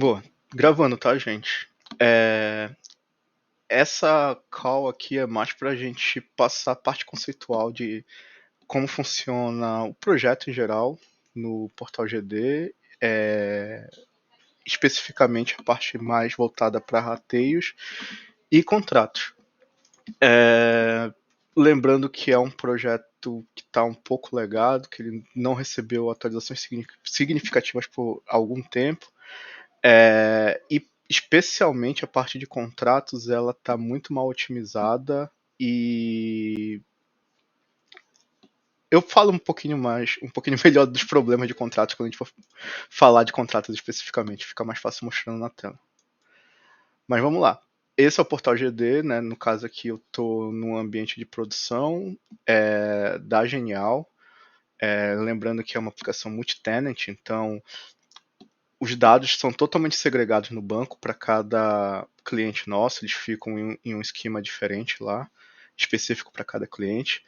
Boa. Gravando, tá, gente? É, Essa call aqui é mais para a gente passar a parte conceitual de como funciona o projeto em geral no Portal GD, especificamente a parte mais voltada para rateios e contratos. Lembrando que é um projeto que está um pouco legado, que ele não recebeu atualizações significativas por algum tempo. E especialmente a parte de contratos, ela está muito mal otimizada e eu falo um pouquinho melhor dos problemas de contratos quando a gente for falar de contratos especificamente, fica mais fácil mostrando na tela. Mas vamos lá. Esse é o portal GD, né? No caso aqui eu estou num ambiente de produção da Genial. Lembrando que é uma aplicação multi-tenant, então os dados são totalmente segregados no banco para cada cliente nosso, eles ficam em um esquema diferente lá, específico para cada cliente.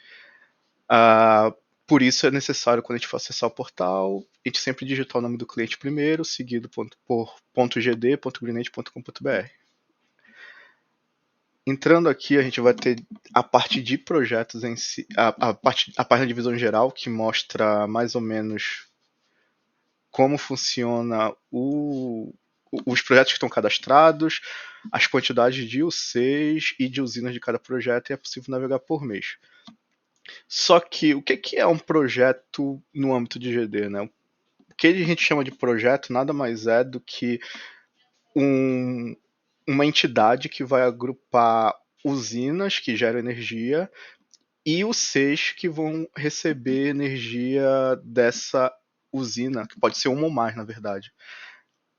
Por isso é necessário, quando a gente for acessar o portal, a gente sempre digitar o nome do cliente primeiro, seguido por .gd.greenage.com.br. Entrando aqui, a gente vai ter a parte de projetos em si, a página de divisão geral, que mostra mais ou menos como funciona os projetos que estão cadastrados, as quantidades de UCs e de usinas de cada projeto, e é possível navegar por mês. Só que o que é um projeto no âmbito de GD, né? O que a gente chama de projeto nada mais é do que um, uma entidade que vai agrupar usinas que geram energia e os Cs que vão receber energia dessa usina, que pode ser uma ou mais, na verdade.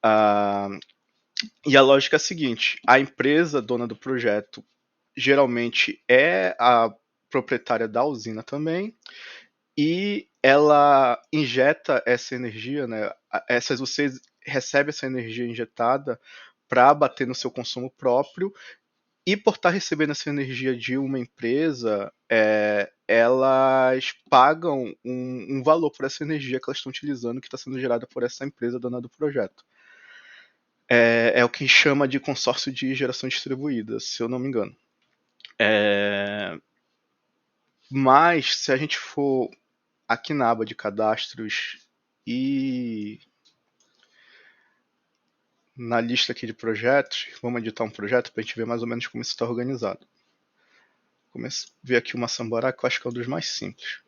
Ah, e a lógica é a seguinte: a empresa dona do projeto geralmente é a proprietária da usina também, e ela injeta essa energia, né? Essas UCs recebem essa energia injetada para bater no seu consumo próprio, e por estar recebendo essa energia de uma empresa, elas pagam um valor por essa energia que elas estão utilizando, que está sendo gerada por essa empresa dona do projeto. É o que chama de consórcio de geração distribuída, se eu não me engano. Mas, se a gente for aqui na aba de cadastros e na lista aqui de projetos, vamos editar um projeto para a gente ver mais ou menos como isso está organizado. Vamos ver aqui uma Sambará, que eu acho que é um dos mais simples.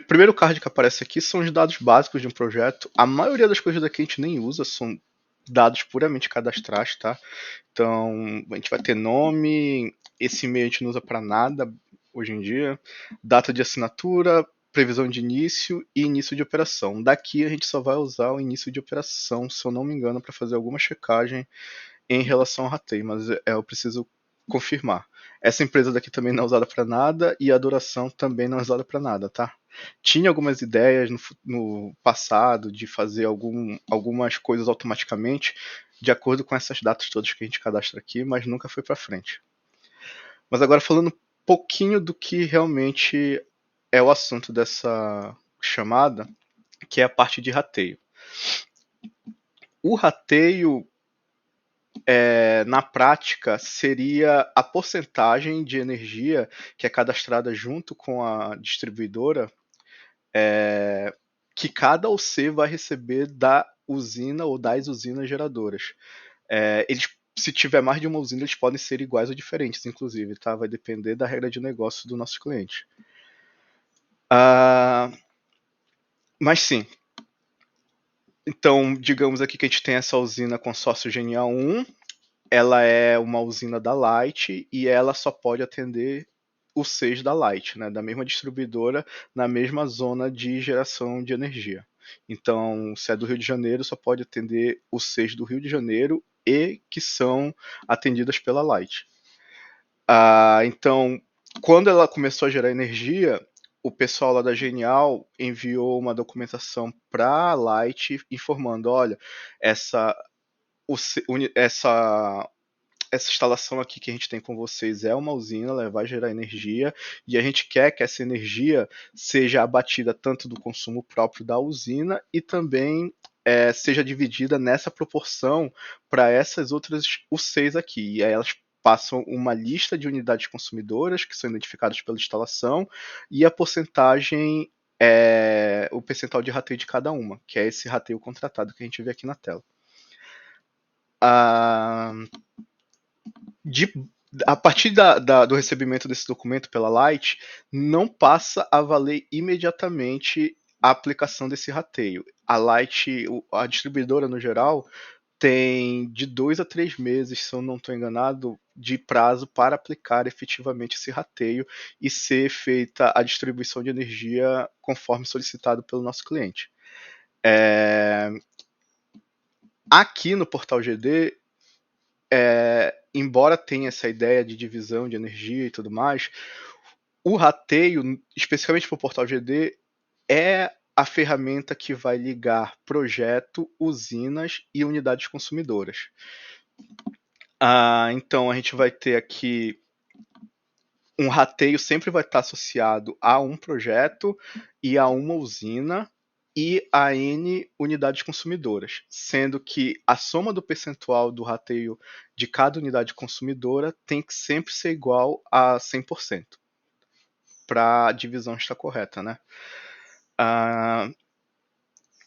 Primeiro card que aparece aqui são os dados básicos de um projeto. A maioria das coisas daqui a gente nem usa, são dados puramente cadastrais, tá? Então, a gente vai ter nome, esse e-mail a gente não usa para nada hoje em dia, data de assinatura, previsão de início e início de operação. Daqui a gente só vai usar o início de operação, se eu não me engano, para fazer alguma checagem em relação ao rateio, mas eu preciso confirmar. Essa empresa daqui também não é usada para nada e a duração também não é usada para nada, tá? Tinha algumas ideias no passado de fazer algumas coisas automaticamente de acordo com essas datas todas que a gente cadastra aqui, mas nunca foi para frente. Mas agora falando um pouquinho do que realmente é o assunto dessa chamada, que é a parte de rateio. O rateio na prática, seria a porcentagem de energia que é cadastrada junto com a distribuidora, que cada OC vai receber da usina ou das usinas geradoras. Se tiver mais de uma usina, eles podem ser iguais ou diferentes, inclusive, tá? Vai depender da regra de negócio do nosso cliente. Mas sim. Então, digamos aqui que a gente tem essa usina consórcio Genial 1, ela é uma usina da Light e ela só pode atender os Cs da Light, né, da mesma distribuidora, na mesma zona de geração de energia. Então, se é do Rio de Janeiro, só pode atender os Cs do Rio de Janeiro e que são atendidas pela Light. Então, quando ela começou a gerar energia, o pessoal lá da Genial enviou uma documentação para a Light informando, olha, essa essa instalação aqui que a gente tem com vocês é uma usina, ela vai gerar energia, e a gente quer que essa energia seja abatida tanto do consumo próprio da usina e também seja dividida nessa proporção para essas outras U6 aqui. E aí elas passam uma lista de unidades consumidoras que são identificadas pela instalação e a porcentagem o percentual de rateio de cada uma, que é esse rateio contratado que a gente vê aqui na tela. Ah, de, a partir do recebimento desse documento pela Light, não passa a valer imediatamente a aplicação desse rateio. A Light, a distribuidora no geral, tem de 2 a 3 meses, se eu não estou enganado, de prazo para aplicar efetivamente esse rateio e ser feita a distribuição de energia conforme solicitado pelo nosso cliente. Aqui no Portal GD, embora tenha essa ideia de divisão de energia e tudo mais, o rateio, especificamente para o Portal GD, é a ferramenta que vai ligar projeto, usinas e unidades consumidoras. Então a gente vai ter aqui um rateio sempre vai estar associado a um projeto e a uma usina e a N unidades consumidoras, sendo que a soma do percentual do rateio de cada unidade consumidora tem que sempre ser igual a 100%, para a divisão estar correta, né?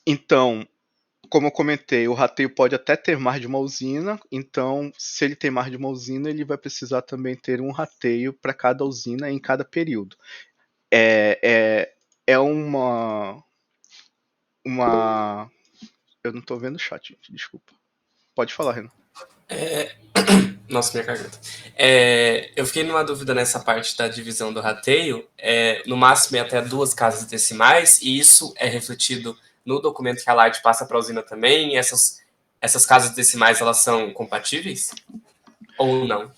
Então, como eu comentei, o rateio pode até ter mais de uma usina, então, se ele tem mais de uma usina, ele vai precisar também ter um rateio para cada usina em cada período. É uma. Eu não tô vendo o chat, gente, desculpa. Pode falar, Renan. Nossa, minha garganta. Eu fiquei numa dúvida nessa parte da divisão do rateio. No máximo é até 2 casas decimais, e isso é refletido no documento que a Light passa para a usina também. E essas casas decimais, elas são compatíveis? Ou não?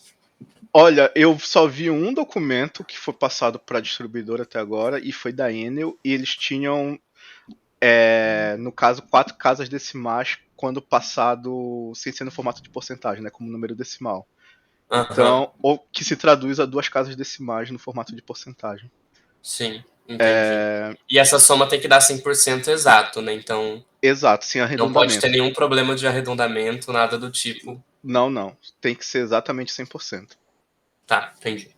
Olha, eu só vi um documento que foi passado para a distribuidora até agora, e foi da Enel, e eles tinham, no caso, 4 casas decimais quando passado sem ser no formato de porcentagem, né, como número decimal. Aham. Então, ou que se traduz a 2 casas decimais no formato de porcentagem. Sim, entendi. E essa soma tem que dar 100% exato, né? Então, Exato, sem não pode ter arredondamento. nenhum problema de arredondamento, nada do tipo. Não. Tem que ser exatamente 100%. Tá, entendi.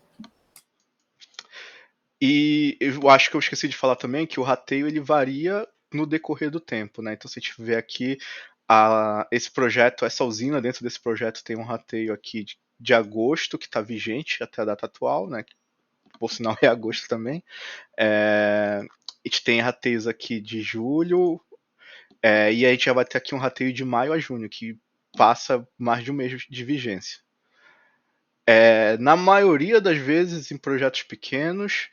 E eu acho que eu esqueci de falar também que o rateio ele varia no decorrer do tempo, né? Então, se a gente vê aqui esse projeto, essa usina dentro desse projeto tem um rateio aqui de agosto que está vigente até a data atual, né? Por sinal é agosto também. A gente tem rateios aqui de julho, e a gente já vai ter aqui um rateio de maio a junho, que passa mais de um mês de vigência. Na maioria das vezes, em projetos pequenos,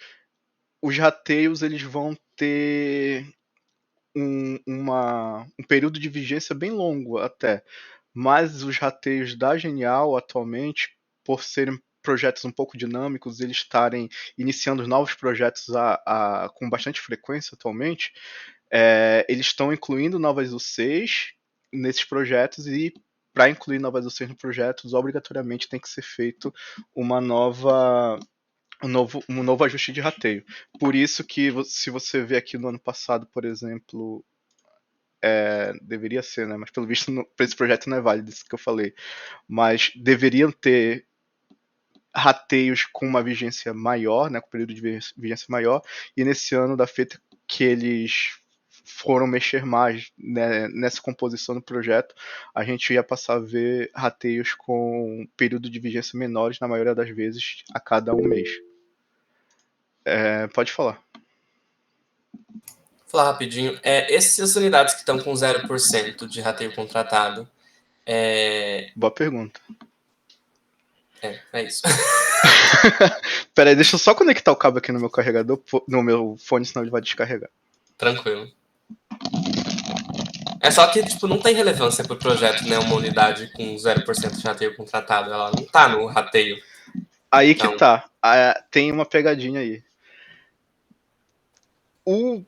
os rateios eles vão ter um período de vigência bem longo até, mas os rateios da Genial atualmente, por serem projetos um pouco dinâmicos, eles estarem iniciando novos projetos com bastante frequência atualmente, eles estão incluindo novas UCs nesses projetos e para incluir novas UCs no projetos, obrigatoriamente tem que ser feito uma nova um novo ajuste de rateio. Por isso que, se você vê aqui no ano passado, por exemplo, deveria ser, né? Mas pelo visto, para esse projeto não é válido isso que eu falei. Mas deveriam ter rateios com uma vigência maior, né? Com período de vigência maior. E nesse ano, da feita que eles foram mexer mais, né, nessa composição do projeto, a gente ia passar a ver rateios com período de vigência menores, na maioria das vezes, a cada um mês. Pode falar. Vou falar rapidinho. Essas unidades que estão com 0% de rateio contratado, Boa pergunta. é isso. Peraí, deixa eu só conectar o cabo aqui no meu carregador, no meu fone, senão ele vai descarregar. Tranquilo. É só que, tipo, não tem relevância pro projeto, né? Uma unidade com 0% de rateio contratado. Ela não tá no rateio. Aí que Então, tá. Tem uma pegadinha aí. O,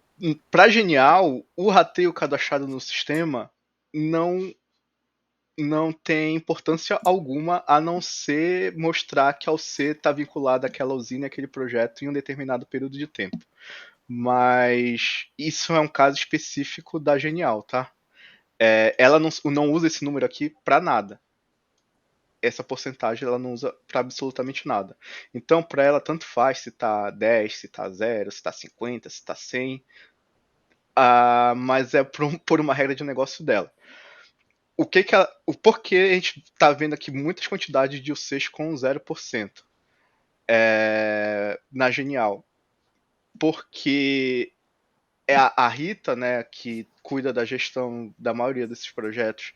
pra Genial, o rateio cadastrado no sistema não não tem importância alguma a não ser mostrar que a UC está vinculada àquela usina e àquele projeto em um determinado período de tempo. Mas isso é um caso específico da Genial, tá? Ela não usa esse número aqui para nada. Essa porcentagem ela não usa para absolutamente nada. Então, para ela, tanto faz se tá 10, se tá 0, se tá 50, se tá 100, mas é por uma regra de negócio dela. O porquê a gente está vendo aqui muitas quantidades de UCs com 0% na Genial? Porque a Rita, né, que cuida da gestão da maioria desses projetos,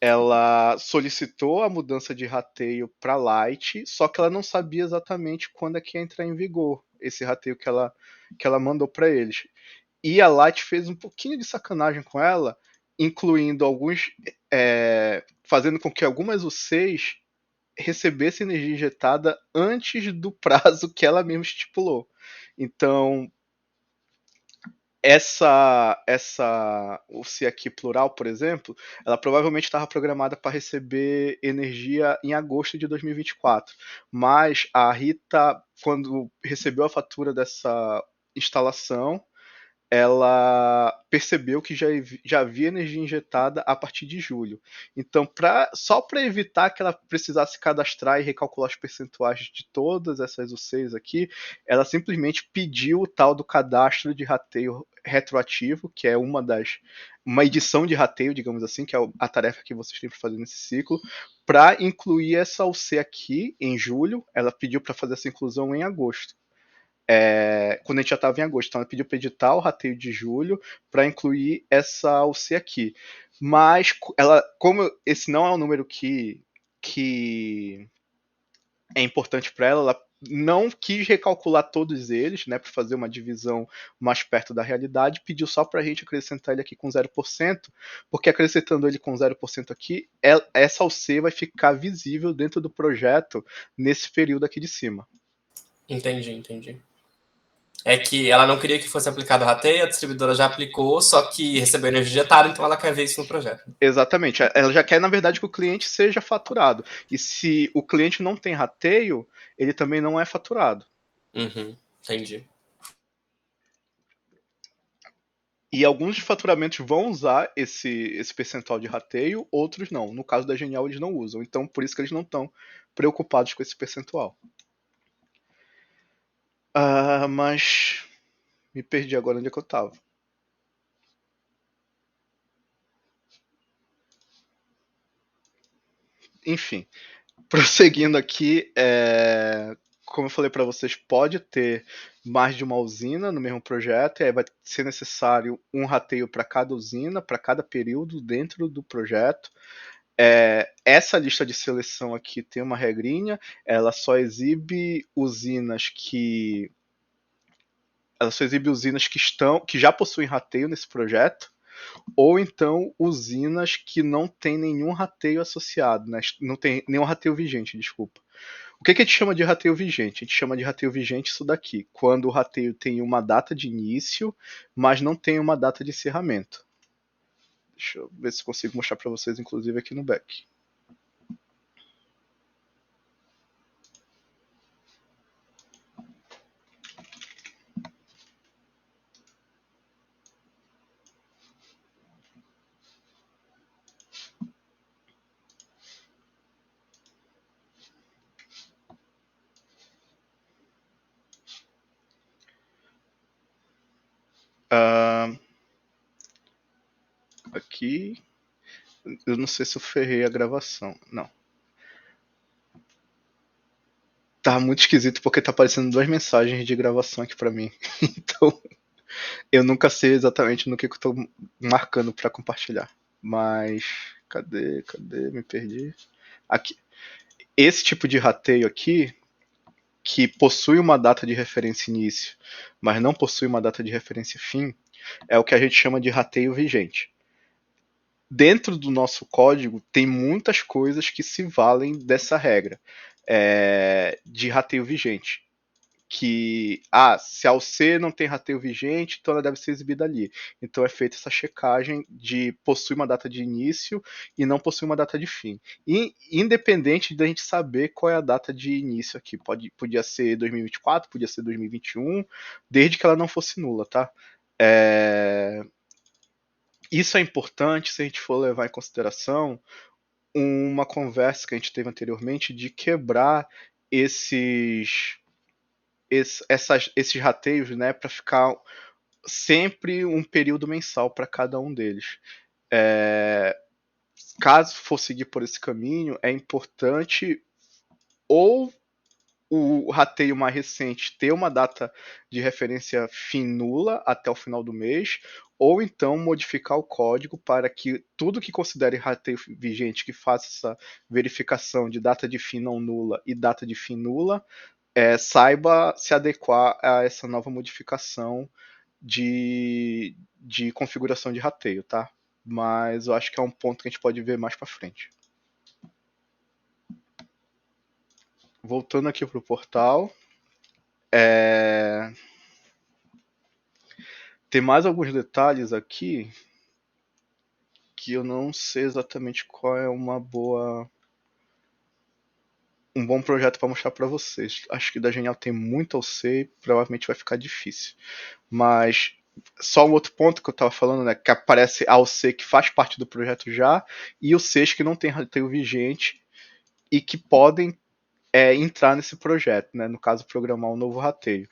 ela solicitou a mudança de rateio para Light, só que ela não sabia exatamente quando é que ia entrar em vigor esse rateio que ela mandou para eles. E a Light fez um pouquinho de sacanagem com ela, incluindo fazendo com que algumas UCs recebessem energia injetada antes do prazo que ela mesma estipulou. Então, o se aqui plural, por exemplo, ela provavelmente estava programada para receber energia em agosto de 2024. Mas a Rita, quando recebeu a fatura dessa instalação, ela percebeu que já havia energia injetada a partir de julho. Então, só para evitar que ela precisasse cadastrar e recalcular os percentuais de todas essas UCs aqui, ela simplesmente pediu o tal do cadastro de rateio retroativo, que é uma edição de rateio, digamos assim, que é a tarefa que vocês têm para fazer nesse ciclo, para incluir essa UC aqui em julho. Ela pediu para fazer essa inclusão em agosto. Quando a gente já estava em agosto. Então ela pediu para editar o rateio de julho para incluir essa UC aqui. Mas como esse não é um número que é importante para ela não quis recalcular todos eles, né, para fazer uma divisão mais perto da realidade, pediu só para a gente acrescentar ele aqui com 0%, porque acrescentando ele com 0% aqui, essa UC vai ficar visível dentro do projeto nesse período aqui de cima. Entendi. É que ela não queria que fosse aplicado o rateio, a distribuidora já aplicou, só que recebeu energia injetada, então ela quer ver isso no projeto. Exatamente. Ela já quer, na verdade, que o cliente seja faturado. E se o cliente não tem rateio, ele também não é faturado. Entendi. E alguns faturamentos vão usar esse percentual de rateio, outros não. No caso da Genial, eles não usam. Então, por isso que eles não estão preocupados com esse percentual. Mas me perdi agora onde é que eu estava. Enfim, prosseguindo aqui, como eu falei para vocês, pode ter mais de uma usina no mesmo projeto, e aí vai ser necessário um rateio para cada usina, para cada período dentro do projeto. Essa lista de seleção aqui tem uma regrinha, ela só exibe usinas que que já possuem rateio nesse projeto, ou então usinas que não tem nenhum rateio associado, né? Não tem nenhum rateio vigente, desculpa. O que a gente chama de rateio vigente? A gente chama de rateio vigente isso daqui, quando o rateio tem uma data de início, mas não tem uma data de encerramento. Deixa eu ver se consigo mostrar para vocês, inclusive aqui no back. Aqui, eu não sei se eu ferrei a gravação. Não. Tá muito esquisito porque tá aparecendo duas mensagens de gravação aqui para mim. Então, eu nunca sei exatamente no que eu tô marcando para compartilhar. Mas, cadê? Me perdi. Aqui. Esse tipo de rateio aqui, que possui uma data de referência início, mas não possui uma data de referência fim, é o que a gente chama de rateio vigente. Dentro do nosso código tem muitas coisas que se valem dessa regra de rateio vigente, que se a UC não tem rateio vigente, então ela deve ser exibida ali. Então é feita essa checagem de possui uma data de início e não possui uma data de fim. E, independente da gente saber qual é a data de início aqui, podia ser 2024, podia ser 2021, desde que ela não fosse nula, tá? Isso é importante se a gente for levar em consideração uma conversa que a gente teve anteriormente de quebrar esses rateios, né, para ficar sempre um período mensal para cada um deles. Caso for seguir por esse caminho, é importante ou o rateio mais recente ter uma data de referência fim nula até o final do mês, ou então modificar o código para que tudo que considere rateio vigente que faça essa verificação de data de fim não nula e data de fim nula, saiba se adequar a essa nova modificação de configuração de rateio, tá? Mas eu acho que é um ponto que a gente pode ver mais para frente. Voltando aqui para o portal, tem mais alguns detalhes aqui que eu não sei exatamente qual é um bom projeto para mostrar para vocês. Acho que da Genial tem muito ao ser e provavelmente vai ficar difícil. Mas só um outro ponto que eu estava falando, né, que aparece a OC que faz parte do projeto já e os Cs que não tem rateio vigente e que podem entrar nesse projeto, né, no caso programar um novo rateio.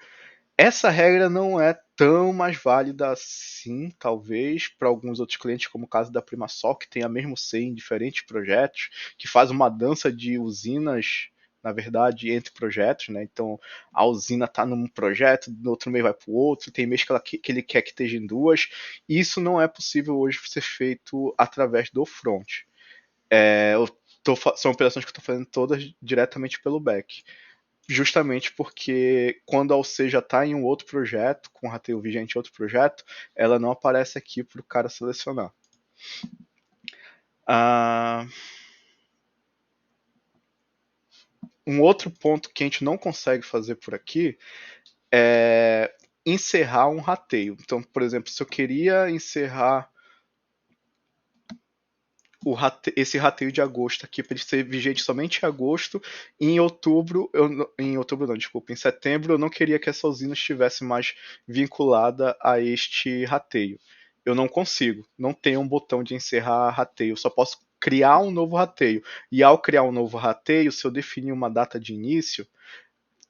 Essa regra não é tão mais válida assim, talvez, para alguns outros clientes, como o caso da Primasol, que tem a mesmo C em diferentes projetos, que faz uma dança de usinas, na verdade, entre projetos, né? Então, a usina está num projeto, no outro mês vai para o outro, tem mês que ele quer que esteja em duas. Isso não é possível hoje ser feito através do front. São operações que eu estou fazendo todas diretamente pelo back. Justamente porque quando a OC já está em um outro projeto, com rateio vigente em outro projeto, ela não aparece aqui para o cara selecionar. Um outro ponto que a gente não consegue fazer por aqui é encerrar um rateio. Então, por exemplo, se eu queria encerrar esse rateio de agosto aqui para ele ser vigente somente em agosto, e em outubro, em setembro eu não queria que essa usina estivesse mais vinculada a este rateio. Eu não consigo, não tenho um botão de encerrar rateio, eu só posso criar um novo rateio. E ao criar um novo rateio, se eu definir uma data de início,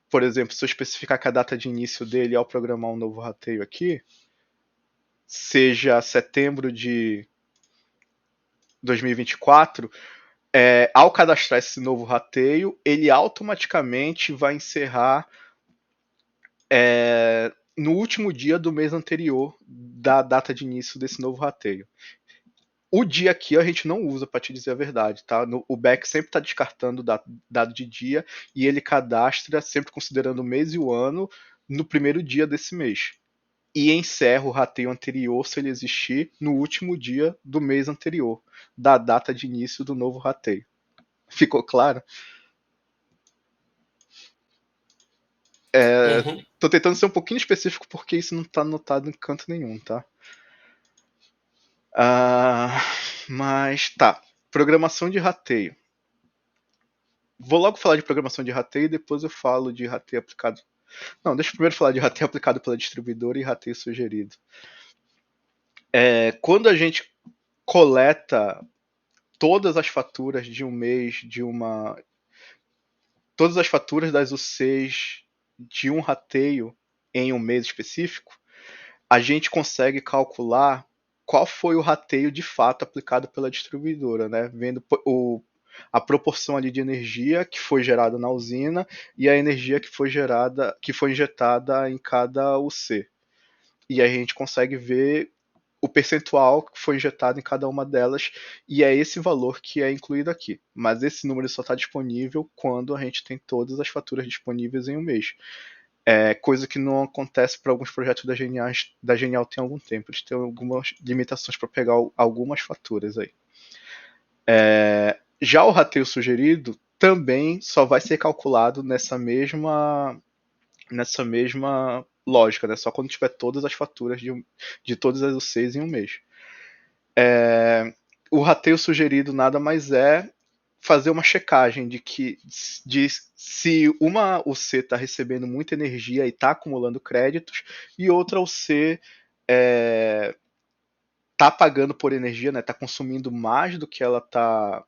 por exemplo, se eu especificar que a data de início dele ao programar um novo rateio aqui seja setembro de 2024, ao cadastrar esse novo rateio, ele automaticamente vai encerrar no último dia do mês anterior da data de início desse novo rateio. O dia aqui a gente não usa, para te dizer a verdade, tá? O back sempre está descartando dado de dia e ele cadastra sempre considerando o mês e o ano no primeiro dia desse mês. E encerra o rateio anterior, se ele existir, no último dia do mês anterior, da data de início do novo rateio. Ficou claro? Tô tentando ser um pouquinho específico porque isso não tá anotado em canto nenhum, tá? Mas tá. Programação de rateio. Vou logo falar de programação de rateio e depois eu falo de rateio aplicado. Não, deixa eu primeiro falar de rateio aplicado pela distribuidora e rateio sugerido. Quando a gente coleta todas as faturas de um mês, todas as faturas das UCs de um rateio em um mês específico, a gente consegue calcular qual foi o rateio de fato aplicado pela distribuidora, né? Vendo a proporção ali de energia que foi gerada na usina e a energia que foi injetada em cada UC. E aí a gente consegue ver o percentual que foi injetado em cada uma delas, e é esse valor que é incluído aqui. Mas esse número só está disponível quando a gente tem todas as faturas disponíveis em um mês. Coisa que não acontece para alguns projetos da Genial tem algum tempo. Eles têm algumas limitações para pegar algumas faturas aí. Já o rateio sugerido também só vai ser calculado nessa mesma lógica, né? Só quando tiver todas as faturas de todas as UCs em um mês. O rateio sugerido nada mais é fazer uma checagem de se uma UC está recebendo muita energia e está acumulando créditos e outra UC está pagando por energia, né? Está consumindo mais do que ela está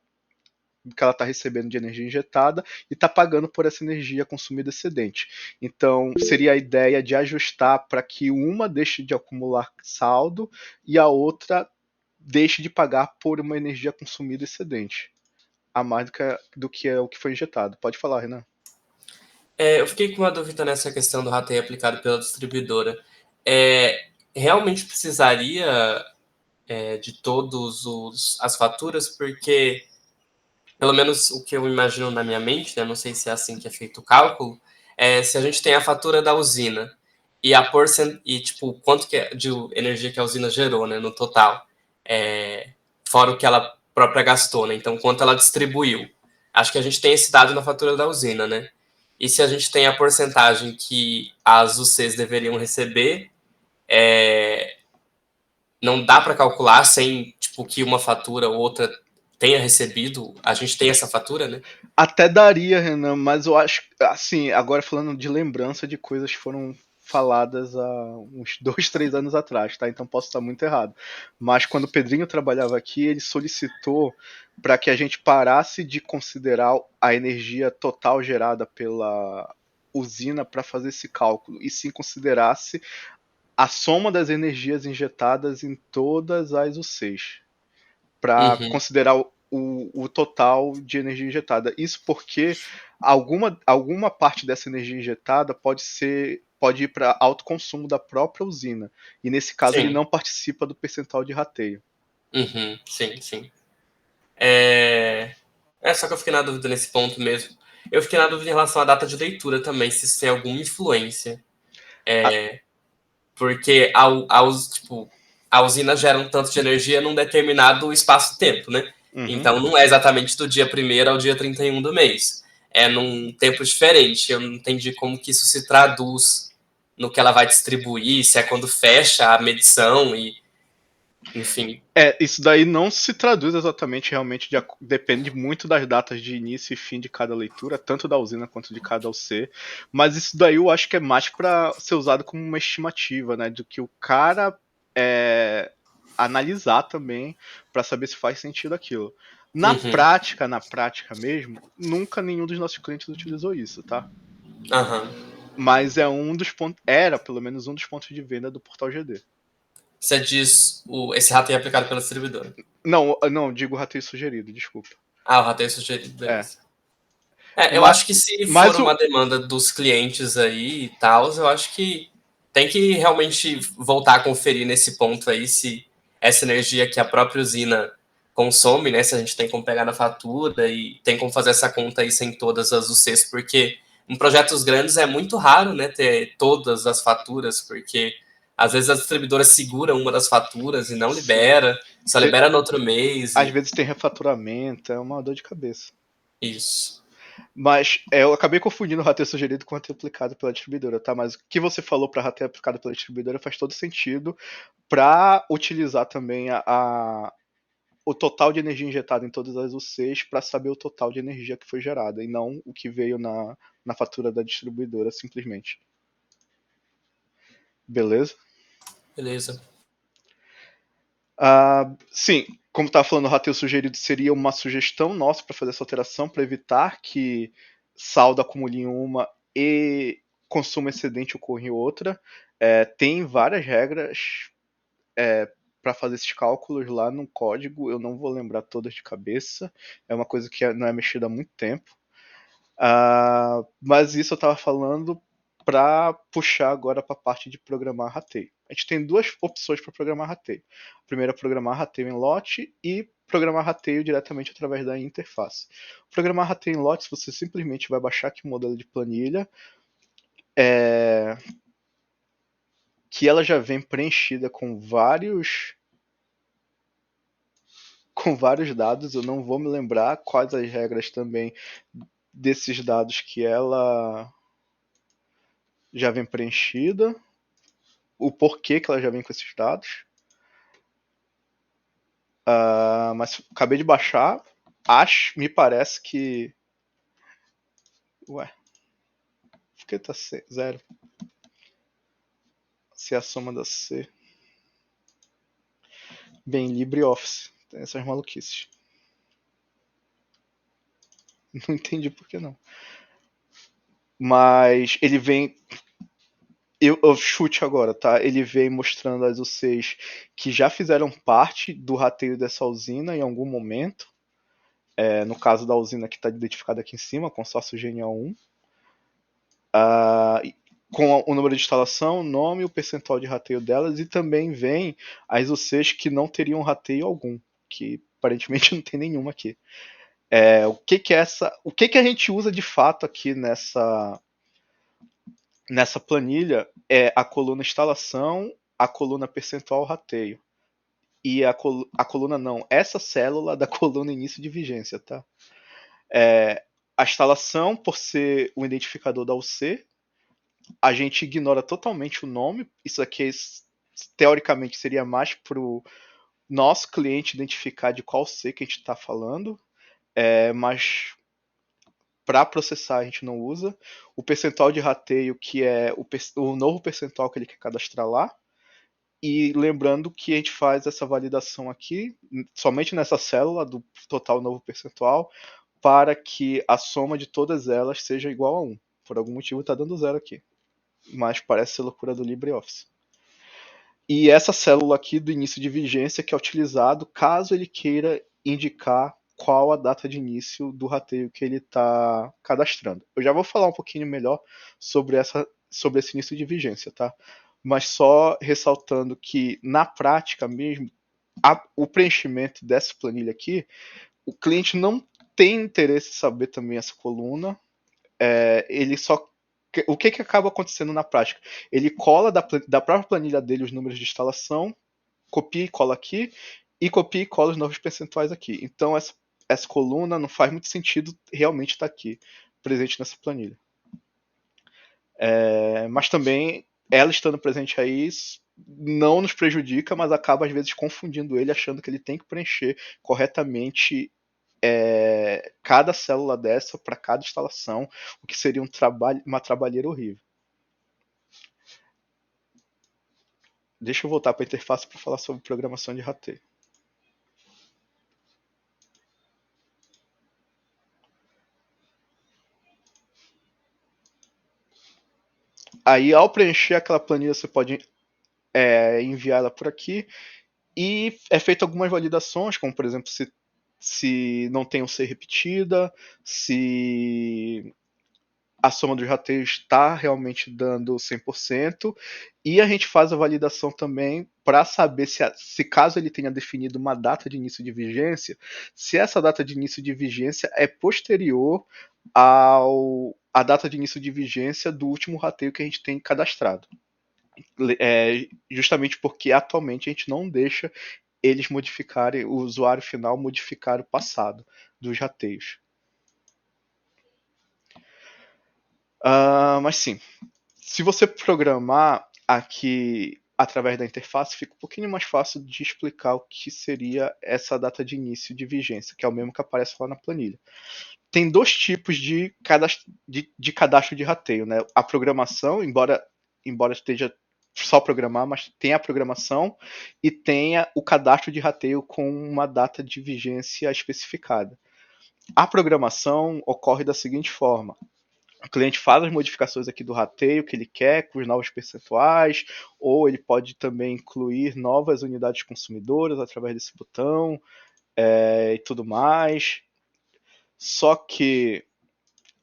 recebendo de energia injetada e está pagando por essa energia consumida excedente. Então, seria a ideia de ajustar para que uma deixe de acumular saldo e a outra deixe de pagar por uma energia consumida excedente, a mais do que é o que foi injetado. Pode falar, Renan. Eu fiquei com uma dúvida nessa questão do rateio aplicado pela distribuidora. Realmente precisaria de todos as faturas, porque pelo menos o que eu imagino na minha mente, né, não sei se é assim que é feito o cálculo, se a gente tem a fatura da usina e e tipo quanto que de energia que a usina gerou, né, no total, fora o que ela própria gastou, né? Então quanto ela distribuiu. Acho que a gente tem esse dado na fatura da usina, né? E se a gente tem a porcentagem que as UCs deveriam receber, é, não dá para calcular sem tipo que uma fatura ou outra tenha recebido. A gente tem essa fatura, né? Até daria, Renan, mas eu acho, assim, agora falando de lembrança de coisas que foram faladas há uns 2, 3 anos atrás, tá? Então posso estar muito errado. Mas quando o Pedrinho trabalhava aqui, ele solicitou para que a gente parasse de considerar a energia total gerada pela usina para fazer esse cálculo e sim considerasse a soma das energias injetadas em todas as UCs para Uhum, considerar o total de energia injetada. Isso porque alguma parte dessa energia injetada pode ir para alto consumo da própria usina. E nesse caso ele sim. não participa do percentual de rateio. Uhum, sim, sim. É... só que eu fiquei na dúvida nesse ponto mesmo. Eu fiquei na dúvida em relação à data de leitura também, se isso tem alguma influência. Ah, Porque tipo, a usina gera um tanto de energia num determinado espaço-tempo, né? uhum. Então não é exatamente do dia 1º ao dia 31 do mês. É num tempo diferente. Eu não entendi como que isso se traduz no que ela vai distribuir, se é quando fecha a medição e, enfim. Isso daí não se traduz exatamente realmente, depende muito das datas de início e fim de cada leitura, tanto da usina quanto de cada UC, mas isso daí eu acho que é mais para ser usado como uma estimativa, né, do que o cara é, analisar também para saber se faz sentido aquilo. Uhum, Na prática mesmo, nunca nenhum dos nossos clientes utilizou isso, tá? aham. Mas é um dos pontos, era pelo menos um dos pontos de venda do Portal GD. Você diz esse rateio é aplicado pela distribuidora. Não, não, digo rateio sugerido, desculpa. Ah, o rateio sugerido, É. beleza. Eu Mas, acho que se for mas uma o, demanda dos clientes aí e tal, eu acho que tem que realmente voltar a conferir nesse ponto aí se essa energia que a própria usina consome, né? Se a gente tem como pegar na fatura e tem como fazer essa conta aí sem todas as UCs, porque em projetos grandes é muito raro, né, ter todas as faturas, porque às vezes a distribuidora segura uma das faturas e não sim. libera, só libera no outro mês Às e vezes tem refaturamento, é uma dor de cabeça. isso. Mas eu acabei confundindo o rateio sugerido com o rateio aplicado pela distribuidora, tá? Mas o que você falou para rateio aplicado pela distribuidora faz todo sentido para utilizar também o total de energia injetada em todas as UCs para saber o total de energia que foi gerada e não o que veio na fatura da distribuidora simplesmente. Beleza? Beleza. Sim, como estava falando, o rateio sugerido seria uma sugestão nossa para fazer essa alteração, para evitar que saldo acumule em uma e consumo excedente ocorra em outra. Tem várias regras para fazer esses cálculos lá no código, eu não vou lembrar todas de cabeça, é uma coisa que não é mexida há muito tempo. Mas isso eu estava falando para puxar agora para a parte de programar rateio. A gente tem duas opções para programar rateio. A primeira é programar rateio em lote e programar rateio diretamente através da interface. Programar rateio em lotes, você simplesmente vai baixar aqui um modelo de planilha que ela já vem preenchida com vários dados. Eu não vou me lembrar quais as regras também desses dados que ela já vem preenchida, o porquê que ela já vem com esses dados. Mas acabei de baixar, me parece que... Ué, por que tá zero? Se é a soma da C. Bem, LibreOffice, tem essas maluquices. Não entendi por que não. Mas ele vem... Eu chute agora, tá? Ele vem mostrando as UCs que já fizeram parte do rateio dessa usina em algum momento. No caso da usina que está identificada aqui em cima, consórcio GNO1. Com o número de instalação, o nome e o percentual de rateio delas, e também vem as UCs que não teriam rateio algum, que aparentemente não tem nenhuma aqui. O que a gente usa de fato aqui nessa planilha é a coluna instalação, a coluna percentual rateio. E a coluna não, essa célula da coluna início de vigência, tá? A instalação, por ser o identificador da UC, a gente ignora totalmente o nome. Isso aqui, teoricamente, seria mais para o nosso cliente identificar de qual C que a gente está falando, mas para processar a gente não usa. O percentual de rateio, que é o novo percentual que ele quer cadastrar lá. E lembrando que a gente faz essa validação aqui, somente nessa célula do total novo percentual, para que a soma de todas elas seja igual a 1. Por algum motivo está dando zero aqui. Mas parece ser loucura do LibreOffice. E essa célula aqui do início de vigência que é utilizado caso ele queira indicar qual a data de início do rateio que ele está cadastrando. Eu já vou falar um pouquinho melhor sobre esse início de vigência, tá? Mas só ressaltando que, na prática mesmo, o preenchimento dessa planilha aqui, o cliente não tem interesse em saber também essa coluna, ele só... O que acaba acontecendo na prática? Ele cola da própria planilha dele os números de instalação, copia e cola aqui, e copia e cola os novos percentuais aqui. Então essa coluna não faz muito sentido realmente estar aqui, presente nessa planilha. Mas também, ela estando presente aí, não nos prejudica, mas acaba às vezes confundindo ele, achando que ele tem que preencher corretamente cada célula dessa para cada instalação, o que seria uma trabalheira horrível. Deixa eu voltar para a interface para falar sobre programação de rateio. Aí, ao preencher aquela planilha, você pode enviar ela por aqui e é feito algumas validações, como por exemplo se não tem um C repetida, se a soma dos rateios está realmente dando 100%, e a gente faz a validação também para saber se caso ele tenha definido uma data de início de vigência, se essa data de início de vigência é posterior à data de início de vigência do último rateio que a gente tem cadastrado. Justamente porque atualmente a gente não deixa eles modificarem, o usuário final modificar o passado dos rateios. Mas sim, se você programar aqui através da interface, fica um pouquinho mais fácil de explicar o que seria essa data de início de vigência, que é o mesmo que aparece lá na planilha. Tem dois tipos de cadastro de rateio, né? A programação, embora esteja só programar, mas tem a programação e tem o cadastro de rateio com uma data de vigência especificada. A programação ocorre da seguinte forma: o cliente faz as modificações aqui do rateio que ele quer, com os novos percentuais, ou ele pode também incluir novas unidades consumidoras através desse botão e tudo mais. Só que,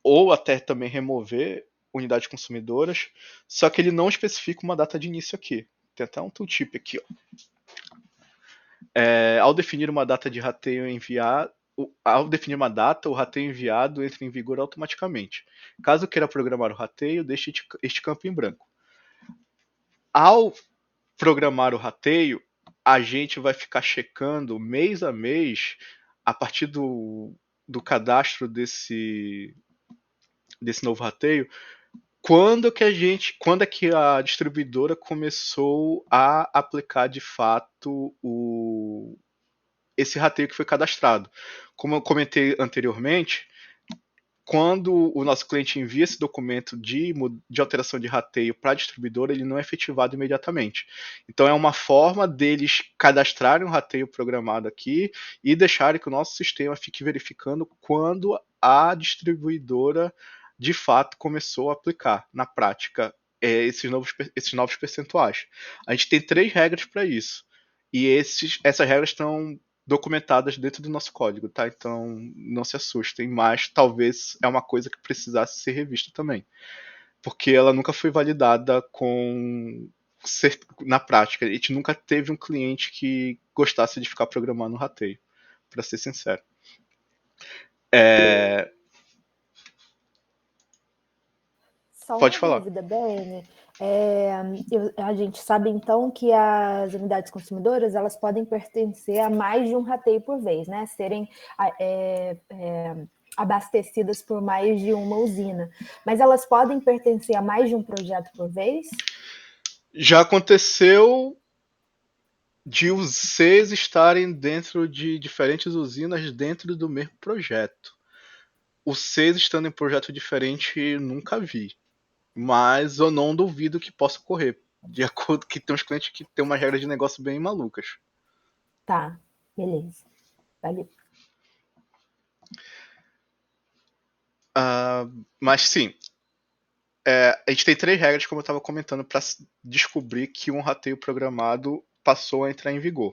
ou até também remover unidades consumidoras, só que ele não especifica uma data de início aqui. Tem até um tooltip aqui, ó. Ao definir uma data de rateio enviar, ao definir uma data, o rateio enviado entra em vigor automaticamente. Caso queira programar o rateio, deixe este campo em branco. Ao programar o rateio, a gente vai ficar checando mês a mês, a partir do cadastro desse novo rateio, quando é que a distribuidora começou a aplicar de fato esse rateio que foi cadastrado? Como eu comentei anteriormente, quando o nosso cliente envia esse documento de alteração de rateio para a distribuidora, ele não é efetivado imediatamente. Então é uma forma deles cadastrarem um rateio programado aqui e deixarem que o nosso sistema fique verificando quando a distribuidora de fato começou a aplicar na prática esses novos percentuais. A gente tem 3 regras para isso. E essas regras estão documentadas dentro do nosso código, tá? Então não se assustem, mas talvez é uma coisa que precisasse ser revista também, porque ela nunca foi validada na prática. A gente nunca teve um cliente que gostasse de ficar programando rateio, para ser sincero. Só Pode uma falar. dúvida, Bene. A gente sabe então que as unidades consumidoras elas podem pertencer a mais de um rateio por vez, né? Serem abastecidas por mais de uma usina. Mas elas podem pertencer a mais de um projeto por vez? Já aconteceu de os Cs estarem dentro de diferentes usinas dentro do mesmo projeto. Os Cs estando em projeto diferente, nunca vi. Mas eu não duvido que possa ocorrer. De acordo que tem uns clientes que tem umas regras de negócio bem malucas. Tá, beleza. Valeu. Mas sim, a gente tem 3 regras, como eu estava comentando, para descobrir que um rateio programado passou a entrar em vigor.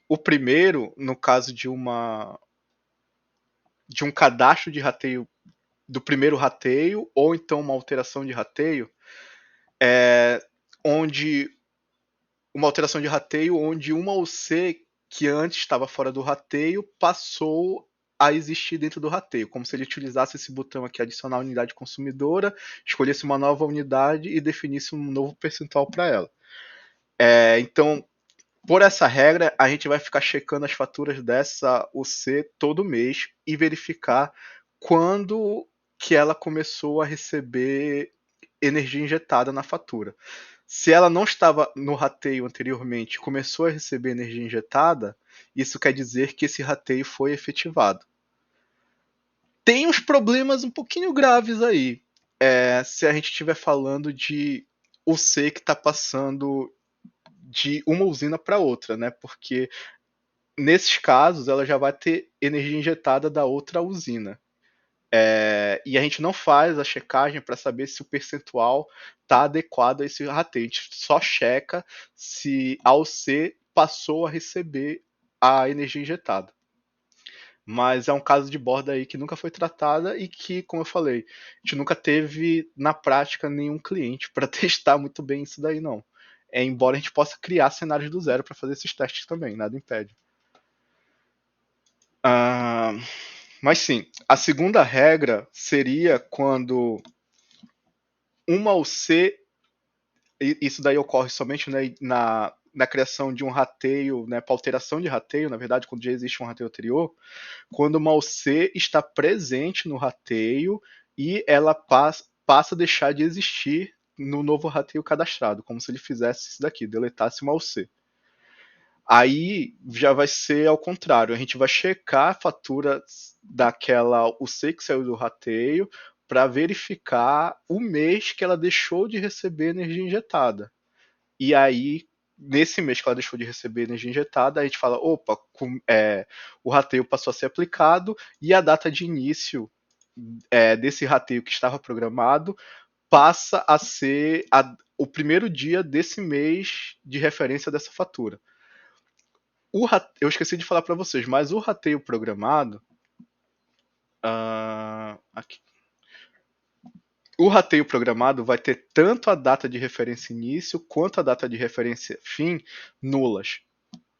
O primeiro, no caso de um cadastro de rateio do primeiro rateio, ou então uma alteração de rateio, onde uma alteração de rateio onde uma OC que antes estava fora do rateio passou a existir dentro do rateio, como se ele utilizasse esse botão aqui, adicionar unidade consumidora, escolhesse uma nova unidade e definisse um novo percentual para ela. Então, por essa regra, a gente vai ficar checando as faturas dessa OC todo mês e verificar quando que ela começou a receber energia injetada na fatura. Se ela não estava no rateio anteriormente e começou a receber energia injetada, isso quer dizer que esse rateio foi efetivado. Tem uns problemas um pouquinho graves aí. Se a gente estiver falando de o C que está passando de uma usina para outra, né? Porque nesses casos ela já vai ter energia injetada da outra usina. E a gente não faz a checagem para saber se o percentual está adequado a esse rateio. A gente só checa se a OC passou a receber a energia injetada. Mas é um caso de borda aí que nunca foi tratada e que, como eu falei, a gente nunca teve na prática nenhum cliente para testar muito bem isso daí, não. Embora a gente possa criar cenários do zero para fazer esses testes também, nada impede. Mas sim, a segunda regra seria quando uma OC, isso daí ocorre somente, né, na criação de um rateio, né, para alteração de rateio, na verdade, quando já existe um rateio anterior, quando uma OC está presente no rateio e ela passa a deixar de existir no novo rateio cadastrado, como se ele fizesse isso daqui, deletasse uma OC. Aí já vai ser ao contrário, a gente vai checar a fatura daquela UC que saiu do rateio para verificar o mês que ela deixou de receber energia injetada. E aí, nesse mês que ela deixou de receber energia injetada, a gente fala, opa, o rateio passou a ser aplicado e a data de início desse rateio que estava programado passa a ser o primeiro dia desse mês de referência dessa fatura. Eu esqueci de falar para vocês, mas o rateio programado. Aqui. O rateio programado vai ter tanto a data de referência início quanto a data de referência fim nulas.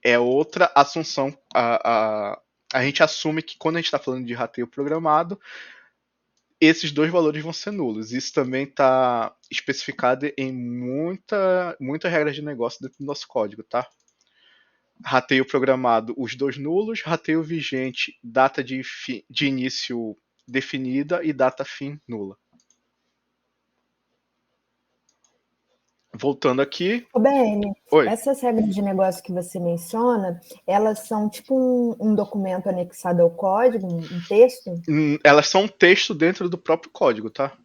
É outra assunção. A gente assume que quando a gente está falando de rateio programado, esses dois valores vão ser nulos. Isso também está especificado em muitas regras de negócio dentro do nosso código, tá? Rateio programado, os dois nulos, rateio vigente, data de início definida e data fim nula. Voltando aqui. Ô, BN, Oi. essas regras de negócio que você menciona, elas são tipo um documento anexado ao código, um texto? Elas são um texto dentro do próprio código, tá?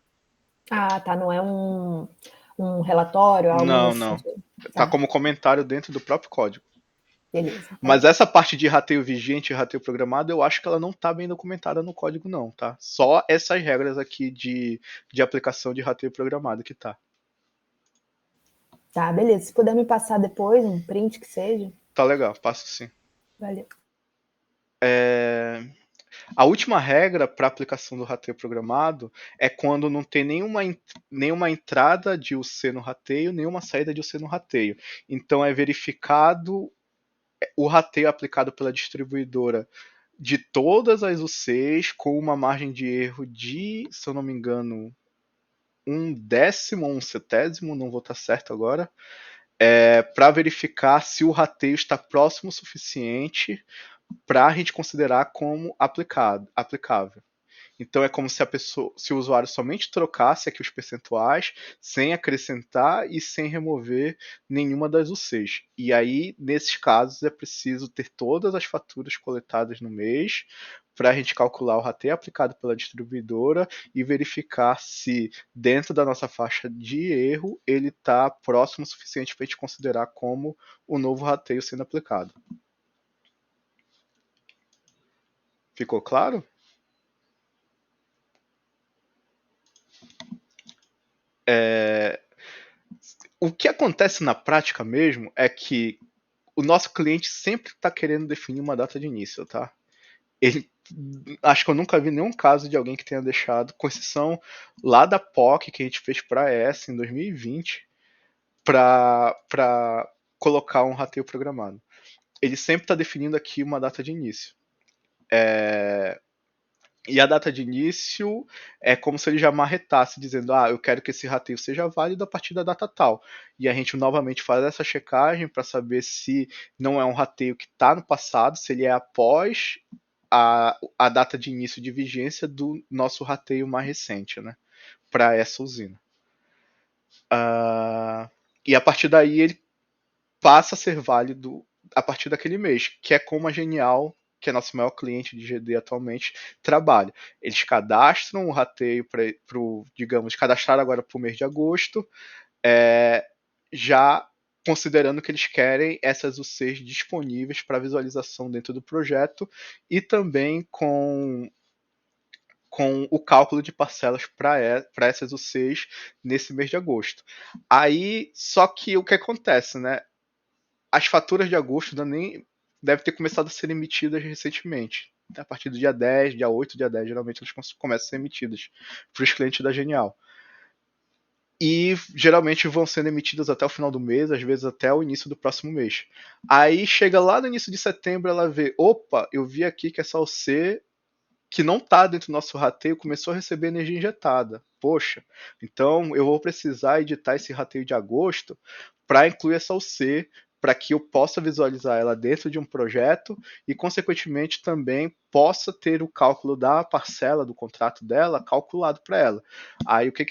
Ah, tá, não é um relatório, algo Não, nesse não. sentido. Tá Tá, como comentário dentro do próprio código. beleza, tá Mas bom. essa parte de rateio vigente e rateio programado, eu acho que ela não tá bem documentada no código, não, tá? Só essas regras aqui de aplicação de rateio programado que tá. Tá, beleza. Se puder me passar depois, um print que seja, Tá legal, passo sim. valeu. A última regra para aplicação do rateio programado é quando não tem nenhuma entrada de UC no rateio, nenhuma saída de UC no rateio. Então é verificado o rateio aplicado pela distribuidora de todas as UCs com uma margem de erro de, se eu não me engano, 1/10 ou 1/70, não vou estar certo agora, para verificar se o rateio está próximo o suficiente para a gente considerar como aplicável. Então é como se se o usuário somente trocasse aqui os percentuais, sem acrescentar e sem remover nenhuma das UCs. E aí, nesses casos, é preciso ter todas as faturas coletadas no mês para a gente calcular o rateio aplicado pela distribuidora e verificar se dentro da nossa faixa de erro ele está próximo o suficiente para a gente considerar como o novo rateio sendo aplicado. Ficou claro? O que acontece na prática mesmo é que o nosso cliente sempre está querendo definir uma data de início, tá? Ele, acho que eu nunca vi nenhum caso de alguém que tenha deixado, com exceção lá da POC que a gente fez para essa em 2020, para colocar um rateio programado. Ele sempre está definindo aqui uma data de início. E a data de início é como se ele já marretasse, dizendo: eu quero que esse rateio seja válido a partir da data tal. E a gente novamente faz essa checagem para saber se não é um rateio que está no passado, se ele é após a data de início de vigência do nosso rateio mais recente, né? Para essa usina. E a partir daí ele passa a ser válido a partir daquele mês, que é como a Genial, que é nosso maior cliente de GD atualmente, trabalha. Eles cadastram o rateio para digamos, cadastrar agora para o mês de agosto, já considerando que eles querem essas UCs disponíveis para visualização dentro do projeto e também com o cálculo de parcelas para essas UCs nesse mês de agosto. Aí, só que o que acontece, né? As faturas de agosto ainda nem devem ter começado a ser emitidas recentemente. A partir do dia 10, dia 8, dia 10, geralmente elas começam a ser emitidas para os clientes da Genial. E geralmente vão sendo emitidas até o final do mês, às vezes até o início do próximo mês. Aí chega lá no início de setembro, ela vê: opa, eu vi aqui que essa OC que não está dentro do nosso rateio começou a receber energia injetada. Poxa, então eu vou precisar editar esse rateio de agosto para incluir essa UC, para que eu possa visualizar ela dentro de um projeto e, consequentemente, também possa ter o cálculo da parcela do contrato dela calculado para ela. Aí o que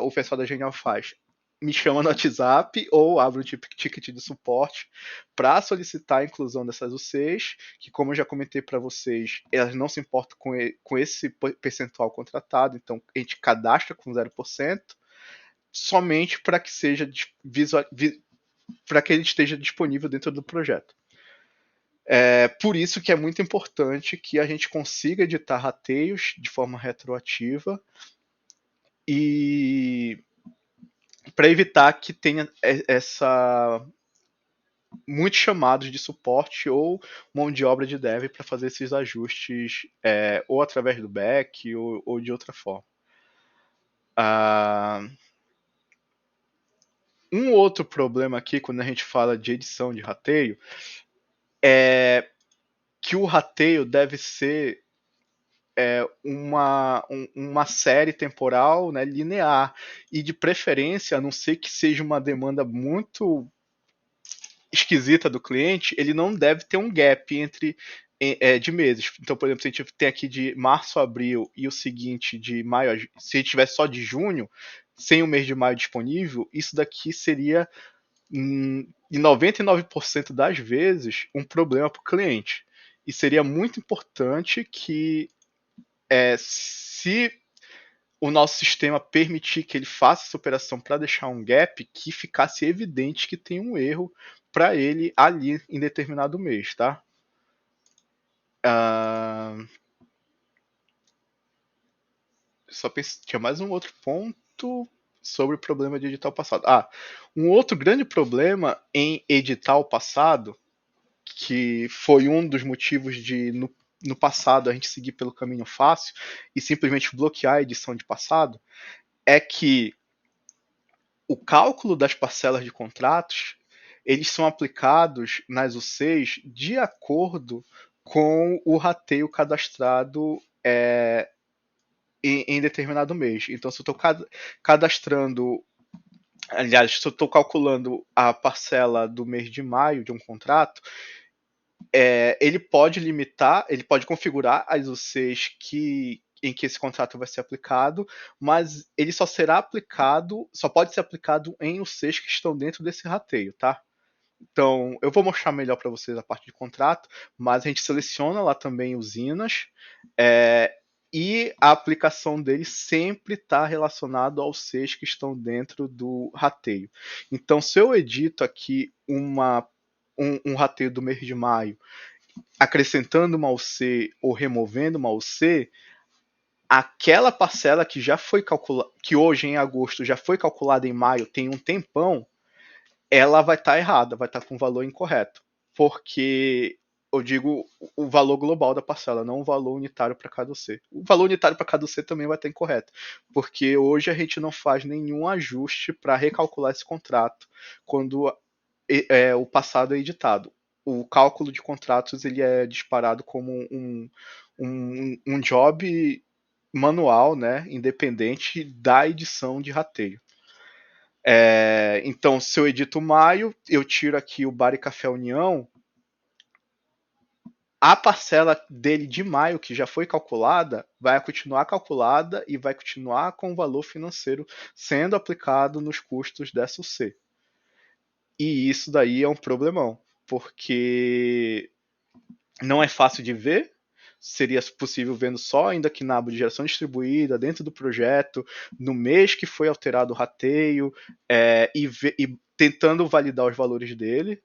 o pessoal da Genial faz? Me chama no WhatsApp ou abre um ticket de suporte para solicitar a inclusão dessas UCs, que, como eu já comentei para vocês, elas não se importam com esse percentual contratado, então a gente cadastra com 0%, somente para que seja para que ele esteja disponível dentro do projeto. Por isso que é muito importante que a gente consiga editar rateios de forma retroativa e para evitar que tenha muitos chamados de suporte ou mão de obra de dev para fazer esses ajustes, ou através do back ou de outra forma. Um outro problema aqui, quando a gente fala de edição de rateio, é que o rateio deve ser uma série temporal, né, linear, e de preferência, a não ser que seja uma demanda muito esquisita do cliente, ele não deve ter um gap entre de meses. Então, por exemplo, se a gente tem aqui de março a abril e o seguinte de maio, se a gente tiver só de junho, sem o mês de maio disponível, isso daqui seria, em 99% das vezes, um problema para o cliente. E seria muito importante que, se o nosso sistema permitir que ele faça essa operação para deixar um gap, que ficasse evidente que tem um erro para ele ali em determinado mês, tá? Só tinha mais um outro ponto sobre o problema de edital passado. Um outro grande problema em edital passado, que foi um dos motivos de no passado a gente seguir pelo caminho fácil e simplesmente bloquear a edição de passado, é que o cálculo das parcelas de contratos, eles são aplicados nas UCs de acordo com o rateio cadastrado em determinado mês. Então, se eu estou cadastrando, aliás, se eu estou calculando a parcela do mês de maio de um contrato, ele pode limitar, ele pode configurar as UCs em que esse contrato vai ser aplicado, mas ele só pode ser aplicado em UCs que estão dentro desse rateio, tá? Então, eu vou mostrar melhor para vocês a parte de contrato, mas a gente seleciona lá também usinas, e a aplicação dele sempre está relacionado aos Cs que estão dentro do rateio. Então, se eu edito aqui um rateio do mês de maio, acrescentando uma UC ou removendo uma UC, aquela parcela que já foi calculada, que hoje em agosto já foi calculada em maio, tem um tempão, ela vai estar errada, vai estar com o valor incorreto. Porque eu digo o valor global da parcela, não o valor unitário para cada UC. O valor unitário para cada UC também vai estar incorreto, porque hoje a gente não faz nenhum ajuste para recalcular esse contrato quando o passado é editado. O cálculo de contratos ele é disparado como um job manual, né, independente da edição de rateio. Então, se eu edito maio, eu tiro aqui o Bar e Café União, a parcela dele de maio, que já foi calculada, vai continuar calculada e vai continuar com o valor financeiro sendo aplicado nos custos dessa UC. E isso daí é um problemão, porque não é fácil de ver, seria possível vendo só ainda que na aba de geração distribuída, dentro do projeto, no mês que foi alterado o rateio, e tentando validar os valores dele,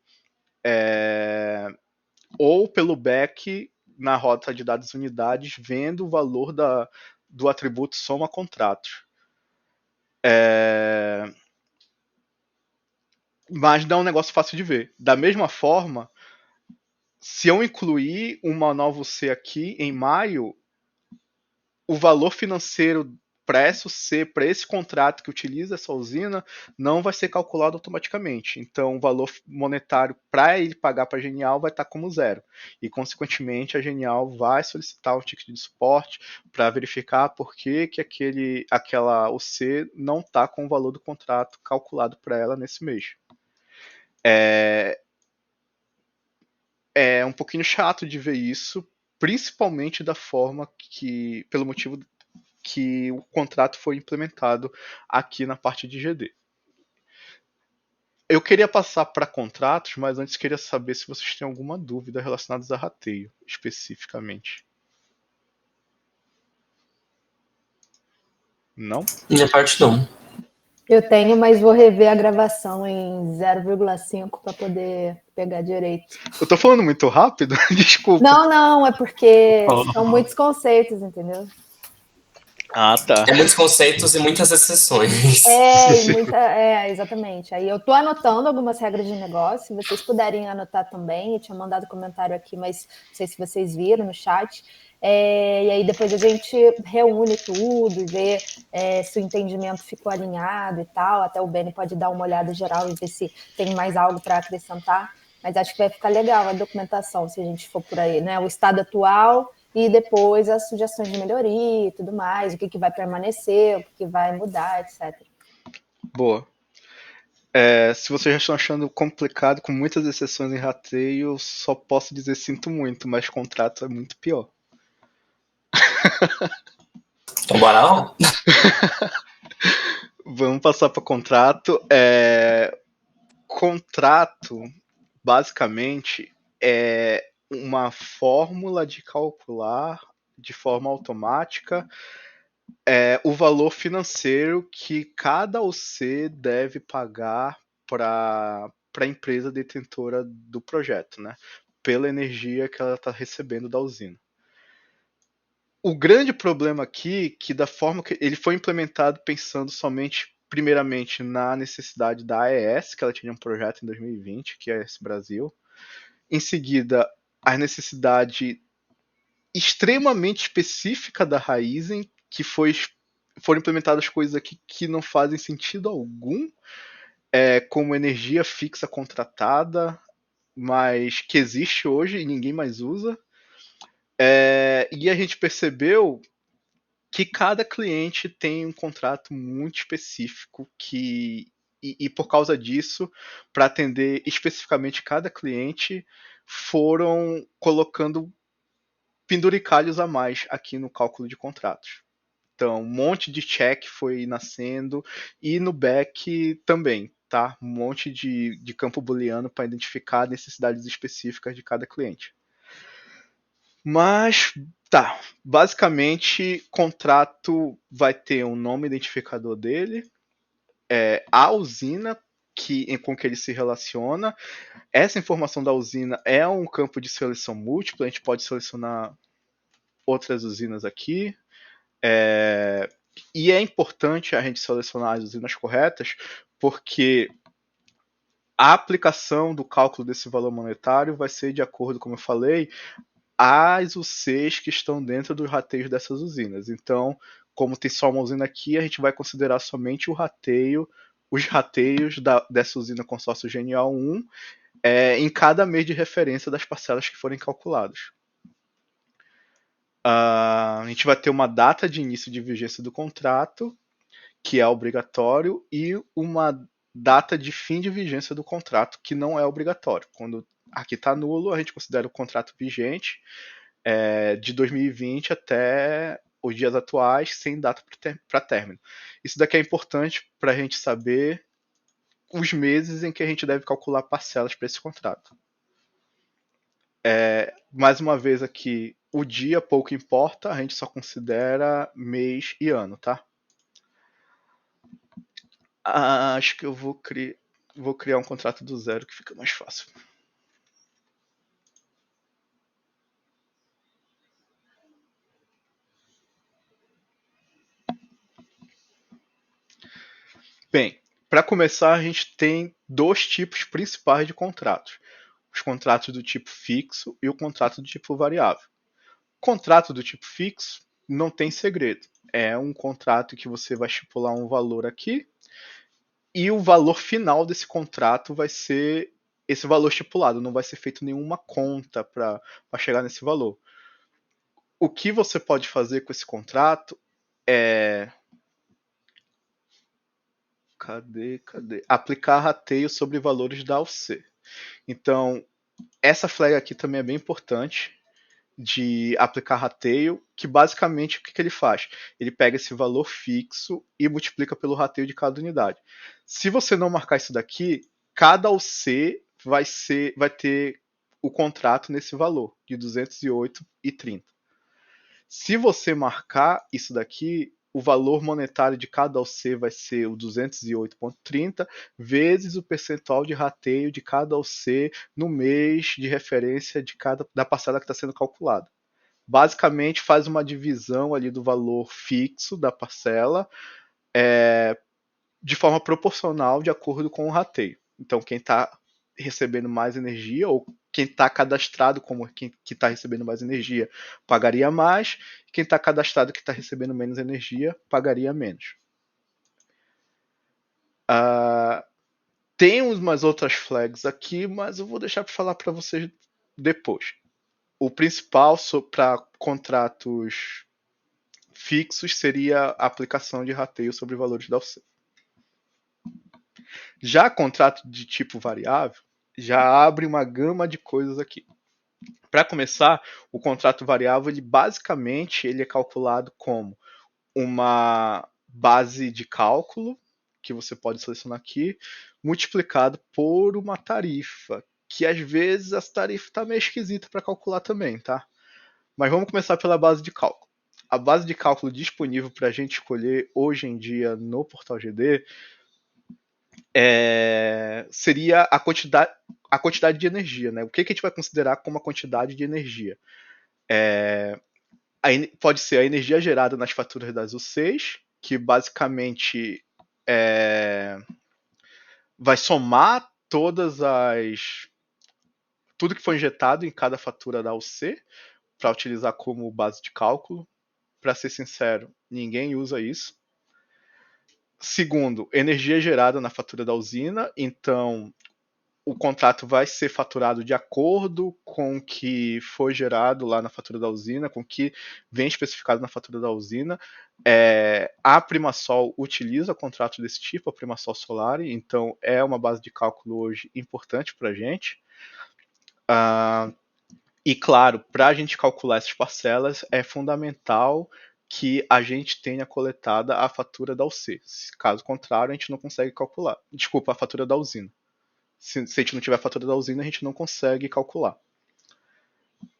ou pelo back na rota de dados unidades, vendo o valor do atributo soma contratos. Mas não é um negócio fácil de ver. Da mesma forma, se eu incluir uma nova UC aqui em maio, o valor financeiro para essa UC, para esse contrato que utiliza essa usina, não vai ser calculado automaticamente. Então, o valor monetário para ele pagar para a Genial vai estar como zero. E, consequentemente, a Genial vai solicitar um ticket de suporte para verificar por que aquela UC não está com o valor do contrato calculado para ela nesse mês. É um pouquinho chato de ver isso, principalmente da forma pelo motivo que o contrato foi implementado aqui na parte de GD. Eu queria passar para contratos, mas antes queria saber se vocês têm alguma dúvida relacionada a rateio, especificamente. Não? Minha parte não. Eu tenho, mas vou rever a gravação em 0,5 para poder pegar direito. Eu tô falando muito rápido? Desculpa. Não, é porque são muitos conceitos, entendeu? Tá. É muitos conceitos e muitas exceções. Exatamente. Aí eu tô anotando algumas regras de negócio, se vocês puderem anotar também, eu tinha mandado comentário aqui, mas não sei se vocês viram no chat. E aí depois a gente reúne tudo, vê se o entendimento ficou alinhado e tal. Até o Benny pode dar uma olhada geral e ver se tem mais algo para acrescentar. Mas acho que vai ficar legal a documentação, se a gente for por aí, né? O estado atual e depois as sugestões de melhoria e tudo mais, o que vai permanecer, o que vai mudar, etc. Boa. Se vocês já estão achando complicado, com muitas exceções em rateio, só posso dizer sinto muito, mas contrato é muito pior. Então bora lá? Vamos passar para contrato. Contrato, basicamente, é uma fórmula de calcular de forma automática o valor financeiro que cada OC deve pagar para a empresa detentora do projeto, né? Pela energia que ela está recebendo da usina. O grande problema aqui, que da forma que ele foi implementado pensando somente, primeiramente, na necessidade da AES, que ela tinha um projeto em 2020, que é a AES Brasil. Em seguida, a necessidade extremamente específica da Raizen, que foram implementadas coisas aqui que não fazem sentido algum, como energia fixa contratada, mas que existe hoje e ninguém mais usa. E a gente percebeu que cada cliente tem um contrato muito específico e por causa disso, para atender especificamente cada cliente, foram colocando penduricalhos a mais aqui no cálculo de contratos. Então, um monte de check foi nascendo e no back também, tá? Um monte de campo booleano para identificar necessidades específicas de cada cliente. Mas, tá, basicamente, contrato vai ter um nome identificador dele, a usina com que ele se relaciona. Essa informação da usina é um campo de seleção múltipla, a gente pode selecionar outras usinas aqui. E é importante a gente selecionar as usinas corretas, porque a aplicação do cálculo desse valor monetário vai ser de acordo, como eu falei, as UCs que estão dentro dos rateios dessas usinas. Então, como tem só uma usina aqui, a gente vai considerar somente os rateios dessa usina consórcio Genial 1 em cada mês de referência das parcelas que forem calculadas. A gente vai ter uma data de início de vigência do contrato, que é obrigatório, e uma data de fim de vigência do contrato, que não é obrigatório. Quando aqui está nulo, a gente considera o contrato vigente de 2020 até os dias atuais, sem data para término. Isso daqui é importante para a gente saber os meses em que a gente deve calcular parcelas para esse contrato. Mais uma vez aqui, o dia pouco importa, a gente só considera mês e ano, tá? Acho que eu vou criar um contrato do zero que fica mais fácil. Bem, para começar, a gente tem dois tipos principais de contratos: os contratos do tipo fixo e o contrato do tipo variável. Contrato do tipo fixo não tem segredo. É um contrato que você vai estipular um valor aqui e o valor final desse contrato vai ser esse valor estipulado. Não vai ser feito nenhuma conta para chegar nesse valor. O que você pode fazer com esse contrato é aplicar rateio sobre valores da UC. Então, essa flag aqui também é bem importante de aplicar rateio, que basicamente o que ele faz? Ele pega esse valor fixo e multiplica pelo rateio de cada unidade. Se você não marcar isso daqui, cada UC vai ter o contrato nesse valor de 208,30. Se você marcar isso daqui, o valor monetário de cada OC vai ser o 208,30 vezes o percentual de rateio de cada OC no mês de referência da parcela que está sendo calculada. Basicamente faz uma divisão ali do valor fixo da parcela de forma proporcional de acordo com o rateio. Então quem está recebendo mais energia, ou quem está cadastrado como quem está recebendo mais energia, pagaria mais, quem está cadastrado que está recebendo menos energia, pagaria menos. Tem umas outras flags aqui, mas eu vou deixar para falar para vocês depois. O principal para contratos fixos seria a aplicação de rateio sobre valores da UC. Já contrato de tipo variável, já abre uma gama de coisas aqui. Para começar, o contrato variável, basicamente, ele é calculado como uma base de cálculo que você pode selecionar aqui, multiplicado por uma tarifa, que às vezes essa tarifa está meio esquisita para calcular também, tá? Mas vamos começar pela base de cálculo. A base de cálculo disponível para a gente escolher hoje em dia no Portal GD seria a quantidade de energia, né? O que a gente vai considerar como a quantidade de energia? Pode ser a energia gerada nas faturas das U6, que basicamente vai somar tudo que foi injetado em cada fatura da UC para utilizar como base de cálculo. Para ser sincero, ninguém usa isso. Segundo, energia gerada na fatura da usina, então o contrato vai ser faturado de acordo com o que foi gerado lá na fatura da usina, com o que vem especificado na fatura da usina. A Primasol utiliza contratos desse tipo, a Primasol Solari, então é uma base de cálculo hoje importante para a gente. E claro, para a gente calcular essas parcelas, é fundamental que a gente tenha coletada a fatura da UC. Caso contrário, a gente não consegue calcular. Desculpa, a fatura da usina. Se a gente não tiver a fatura da usina, a gente não consegue calcular.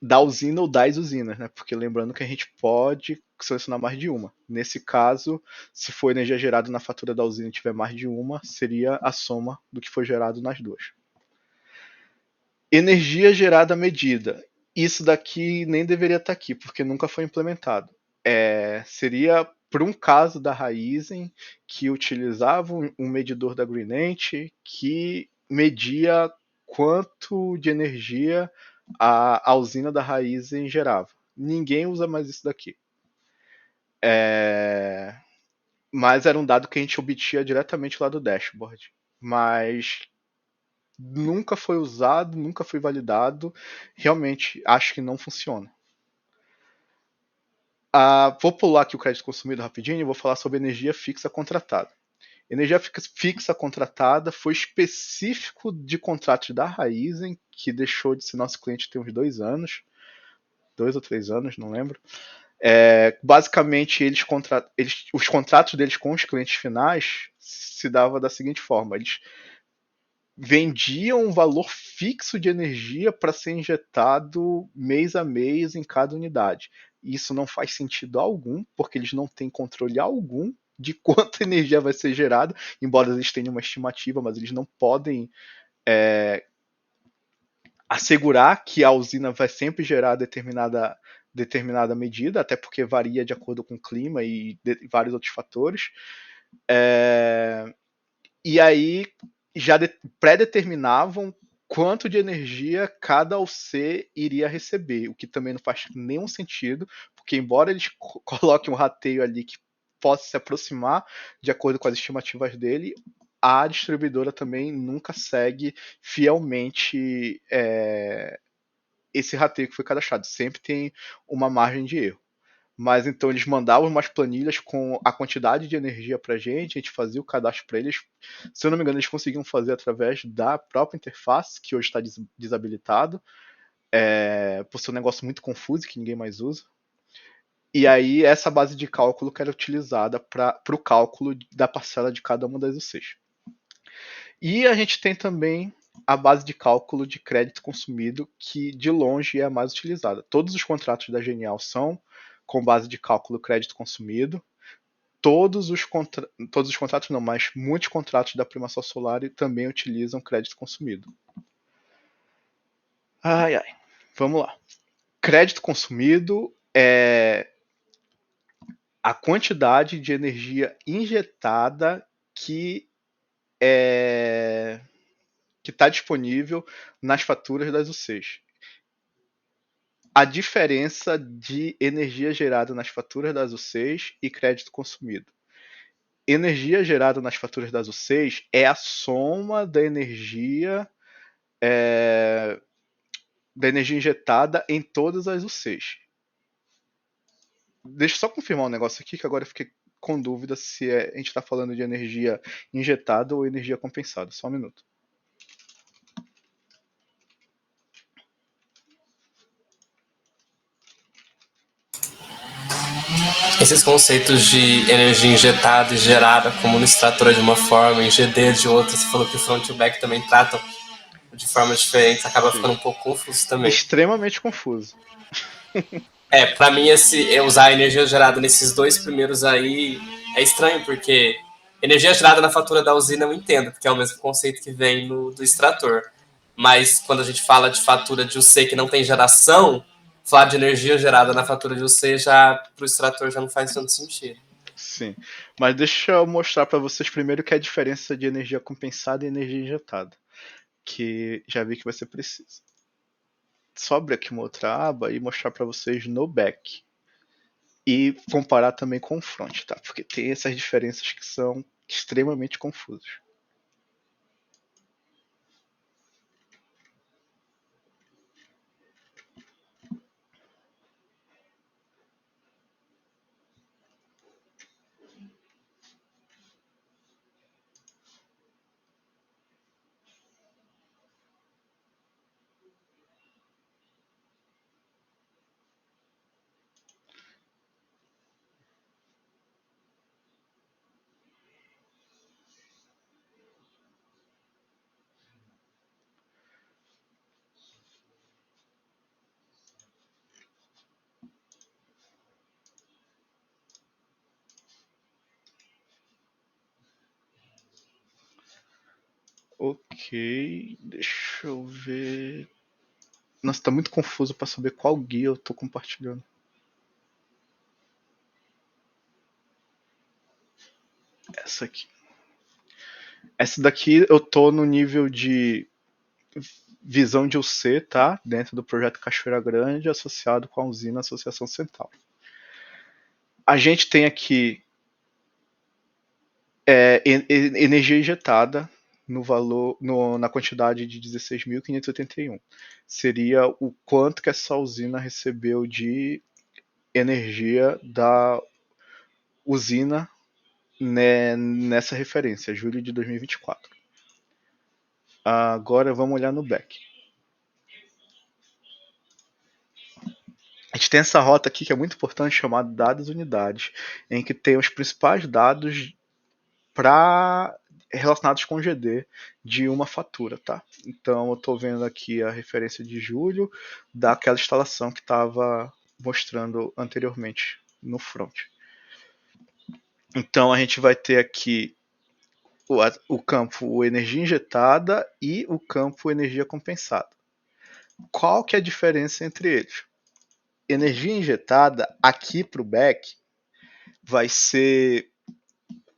Da usina ou das usinas, né? Porque lembrando que a gente pode selecionar mais de uma. Nesse caso, se for energia gerada na fatura da usina e tiver mais de uma, seria a soma do que foi gerado nas duas. Energia gerada medida. Isso daqui nem deveria estar aqui, porque nunca foi implementado. Seria por um caso da Raizen que utilizava um medidor da Greenent que media quanto de energia a usina da Raizen gerava. Ninguém usa mais isso daqui. Mas era um dado que a gente obtinha diretamente lá do dashboard. Mas nunca foi usado, nunca foi validado. Realmente acho que não funciona. Vou pular aqui o crédito consumido rapidinho e vou falar sobre energia fixa contratada. Energia fixa contratada foi específico de contratos da Raizen, que deixou de ser nosso cliente tem uns 2 anos. 2 ou 3 anos, não lembro. Basicamente, os contratos deles com os clientes finais se dava da seguinte forma: eles vendiam um valor fixo de energia para ser injetado mês a mês em cada unidade. Isso não faz sentido algum, porque eles não têm controle algum de quanta energia vai ser gerada, embora eles tenham uma estimativa, mas eles não podem assegurar que a usina vai sempre gerar determinada medida, até porque varia de acordo com o clima e vários outros fatores. E aí já pré-determinavam quanto de energia cada UC iria receber, o que também não faz nenhum sentido, porque embora eles coloquem um rateio ali que possa se aproximar de acordo com as estimativas dele, a distribuidora também nunca segue fielmente esse rateio que foi cadastrado. Sempre tem uma margem de erro. Mas então eles mandavam umas planilhas com a quantidade de energia pra gente, a gente fazia o cadastro para eles. Se eu não me engano, eles conseguiam fazer através da própria interface, que hoje está desabilitado, por ser um negócio muito confuso que ninguém mais usa. E aí essa base de cálculo que era utilizada para o cálculo da parcela de cada uma das UCs. E a gente tem também a base de cálculo de crédito consumido, que de longe é a mais utilizada. Todos os contratos da Genial são com base de cálculo crédito consumido. Todos os contratos não, mas muitos contratos da Primasol Solar também utilizam crédito consumido. Vamos lá. Crédito consumido é a quantidade de energia injetada que está disponível nas faturas das UCs. A diferença de energia gerada nas faturas das UCs e crédito consumido. Energia gerada nas faturas das UCs é a soma da energia injetada em todas as UCs. Deixa eu só confirmar um negócio aqui, que agora eu fiquei com dúvida se a gente está falando de energia injetada ou energia compensada. Só um minuto. Esses conceitos de energia injetada e gerada como no extrator de uma forma, em GD de outra, você falou que o front e o back também tratam de formas diferentes, acaba ficando Sim. um pouco confuso também. Extremamente confuso. Pra mim, usar a energia gerada nesses dois primeiros aí é estranho, porque energia gerada na fatura da usina eu entendo, porque é o mesmo conceito que vem do extrator. Mas quando a gente fala de fatura de UC que não tem geração, falar de energia gerada na fatura de UC já pro extrator já não faz tanto sentido. Sim. Mas deixa eu mostrar para vocês primeiro que é a diferença de energia compensada e energia injetada. Que já vi que vai ser preciso. Só abrir aqui uma outra aba e mostrar para vocês no back. E comparar também com o front, tá? Porque tem essas diferenças que são extremamente confusas. Ok, deixa eu ver. Nossa, tá muito confuso para saber qual guia eu tô compartilhando. Essa aqui. Essa daqui eu tô no nível de visão de UC, tá? Dentro do projeto Cachoeira Grande, associado com a usina Associação Central. A gente tem aqui energia injetada no valor, na quantidade de 16.581. Seria o quanto que essa usina recebeu de energia da usina, né, nessa referência, julho de 2024. Agora vamos olhar no back. A gente tem essa rota aqui que é muito importante, chamada dados unidades, em que tem os principais dados relacionados com GD de uma fatura, tá? Então eu estou vendo aqui a referência de julho daquela instalação que estava mostrando anteriormente no front. Então a gente vai ter aqui o campo energia injetada e o campo energia compensada. Qual que é a diferença entre eles? Energia injetada aqui para o back vai ser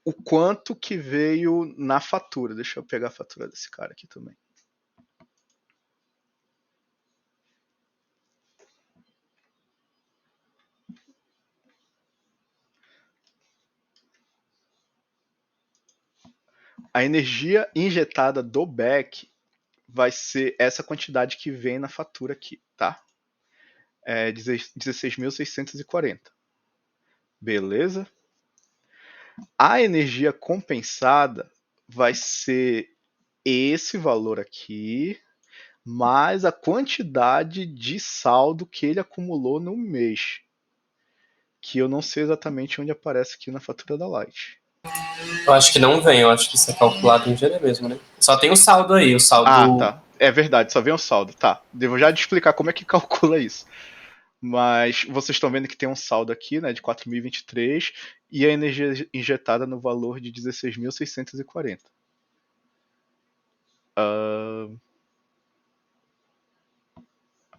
o quanto que veio na fatura. Deixa eu pegar a fatura desse cara aqui também. A energia injetada do back vai ser essa quantidade que vem na fatura aqui, tá? É 16.640. Beleza? A energia compensada vai ser esse valor aqui, mais a quantidade de saldo que ele acumulou no mês. Que eu não sei exatamente onde aparece aqui na fatura da Light. Eu acho que não vem, eu acho que isso é calculado em GD mesmo, né? Só tem o saldo aí, o saldo. Tá. É verdade, só vem o saldo. Tá. Devo já te explicar como é que calcula isso. Mas vocês estão vendo que tem um saldo aqui, né, de 4.023 e a energia injetada no valor de 16.640.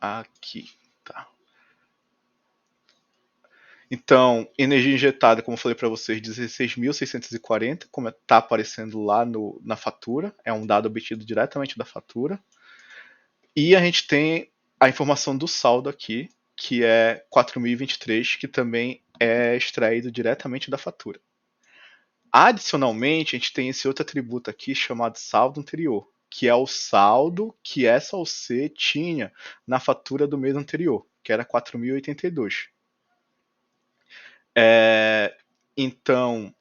Aqui, tá. Então, energia injetada, como eu falei para vocês, 16.640, como está aparecendo lá na fatura, é um dado obtido diretamente da fatura. E a gente tem a informação do saldo aqui, que é 4.023, que também é extraído diretamente da fatura. Adicionalmente, a gente tem esse outro atributo aqui chamado saldo anterior, que é o saldo que essa OC tinha na fatura do mês anterior, que era 4.082. Então,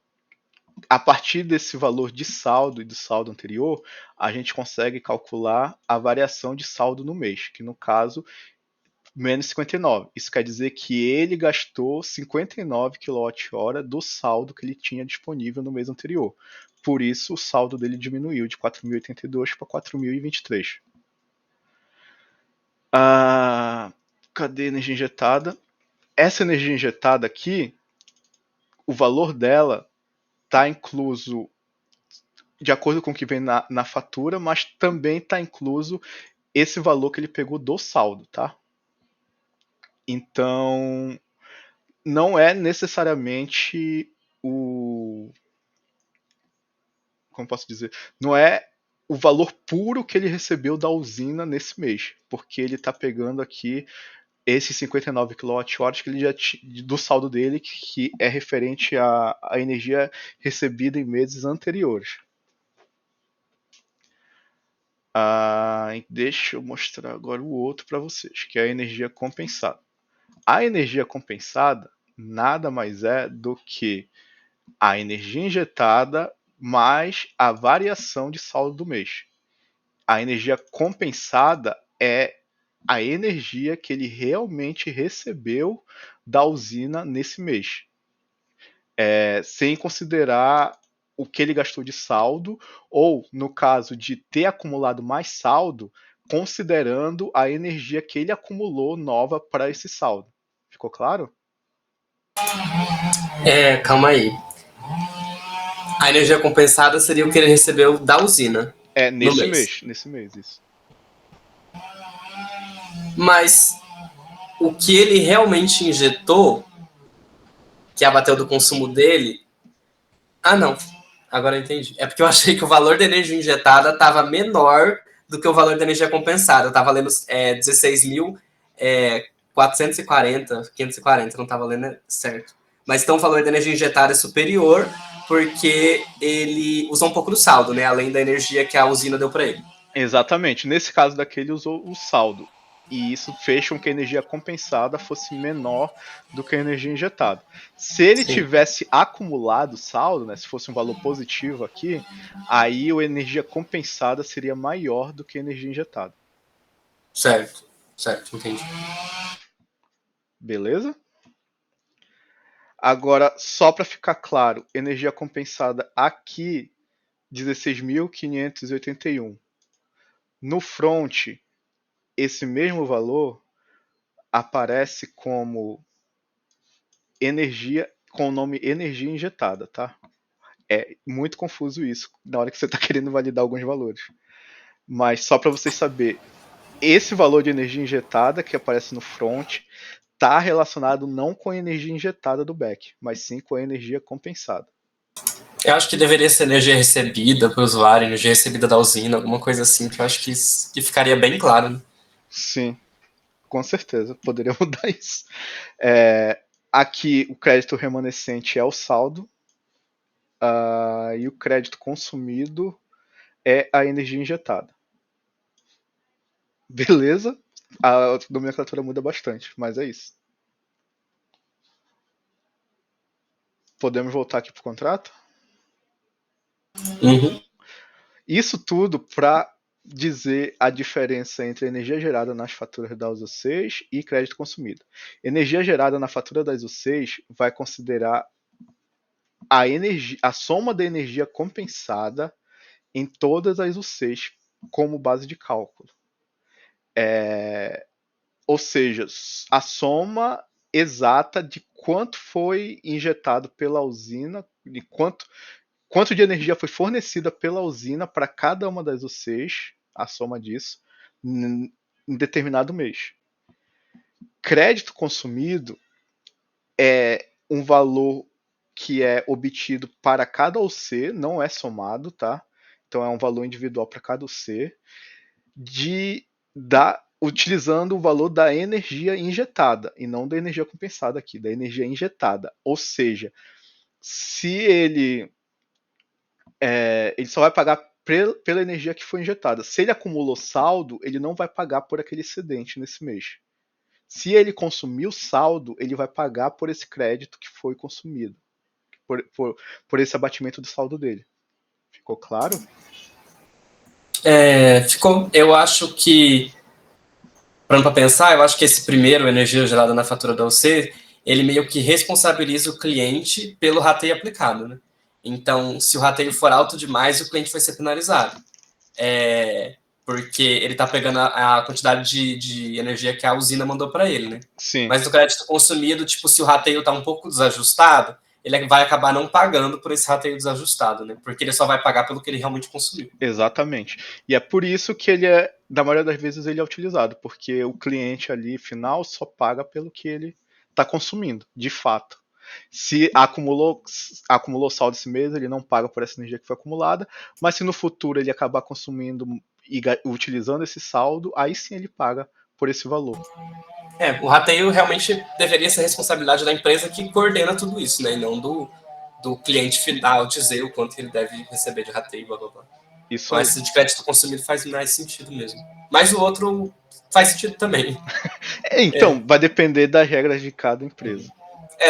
a partir desse valor de saldo e do saldo anterior, a gente consegue calcular a variação de saldo no mês, que no caso menos 59. Isso quer dizer que ele gastou 59 kWh do saldo que ele tinha disponível no mês anterior. Por isso, o saldo dele diminuiu de 4.082 para 4.023. Cadê a energia injetada? Essa energia injetada aqui, o valor dela está incluso de acordo com o que vem na fatura, mas também está incluso esse valor que ele pegou do saldo, tá? Então, não é necessariamente como posso dizer? Não é o valor puro que ele recebeu da usina nesse mês, porque ele está pegando aqui esses 59 kWh que ele já do saldo dele, que é referente à energia recebida em meses anteriores. Deixa eu mostrar agora o outro para vocês, que é a energia compensada. A energia compensada nada mais é do que a energia injetada mais a variação de saldo do mês. A energia compensada é a energia que ele realmente recebeu da usina nesse mês, sem considerar o que ele gastou de saldo, ou, no caso de ter acumulado mais saldo, considerando a energia que ele acumulou nova para esse saldo. Ficou claro? Calma aí. A energia compensada seria o que ele recebeu da usina. Nesse mês, isso. Mas o que ele realmente injetou, que abateu do consumo dele... não. Agora eu entendi. É porque eu achei que o valor da energia injetada estava menor do que o valor da energia compensada. Eu estava lendo 16.440, 540, não estava lendo certo. Mas então o valor da energia injetada é superior porque ele usou um pouco do saldo, né? Além da energia que a usina deu para ele. Exatamente. Nesse caso daqui, ele usou o saldo. E isso fez com que a energia compensada fosse menor do que a energia injetada. Se ele tivesse acumulado saldo, né, se fosse um valor positivo aqui, aí a energia compensada seria maior do que a energia injetada. Certo, entendi. Beleza? Agora, só para ficar claro, energia compensada aqui, 16.581. No front, esse mesmo valor aparece como energia, com o nome energia injetada, tá? É muito confuso isso na hora que você está querendo validar alguns valores. Mas só para vocês saberem, esse valor de energia injetada que aparece no front está relacionado não com a energia injetada do back, mas sim com a energia compensada. Eu acho que deveria ser energia recebida para o usuário, energia recebida da usina, alguma coisa assim, que eu acho que ficaria bem claro. Né? Sim, com certeza, poderia mudar isso. Aqui o crédito remanescente é o saldo, e o crédito consumido é a energia injetada. Beleza? A nomenclatura muda bastante, mas é isso. Podemos voltar aqui para o contrato? Uhum. Isso tudo para dizer a diferença entre energia gerada nas faturas da ISO 6 e crédito consumido. Energia gerada na fatura da ISO 6 vai considerar a soma da energia compensada em todas as ISO 6 como base de cálculo. Ou seja, a soma exata de quanto foi injetado pela usina, de quanto de energia foi fornecida pela usina para cada uma das UCs, a soma disso, em determinado mês. Crédito consumido é um valor que é obtido para cada UC, não é somado, tá? Então é um valor individual para cada UC, utilizando o valor da energia injetada, e não da energia compensada aqui, da energia injetada. Ou seja, se ele só vai pagar pela energia que foi injetada. Se ele acumulou saldo, ele não vai pagar por aquele excedente nesse mês. Se ele consumiu saldo, ele vai pagar por esse crédito que foi consumido, por esse abatimento do saldo dele. Ficou claro? Ficou. Eu acho que parando para pensar, eu acho que esse primeiro, energia gerada na fatura da OC, ele meio que responsabiliza o cliente pelo rateio aplicado, né? Então, se o rateio for alto demais, o cliente vai ser penalizado. Porque ele está pegando a quantidade de energia que a usina mandou para ele, né? Sim. Mas no crédito consumido, tipo, se o rateio está um pouco desajustado, ele vai acabar não pagando por esse rateio desajustado, né? Porque ele só vai pagar pelo que ele realmente consumiu. Exatamente. E é por isso que ele é, da maioria das vezes, ele é utilizado, porque o cliente ali final só paga pelo que ele está consumindo, de fato. Se acumulou saldo esse mês, ele não paga por essa energia que foi acumulada, mas se no futuro ele acabar consumindo e utilizando esse saldo, aí sim ele paga por esse valor. O rateio realmente deveria ser responsabilidade da empresa que coordena tudo isso, né? E não do cliente final dizer o quanto ele deve receber de rateio, blá blá blá. Isso então, aí. esse de crédito consumido faz mais sentido mesmo. Mas o outro faz sentido também. Então, vai depender das regras de cada empresa.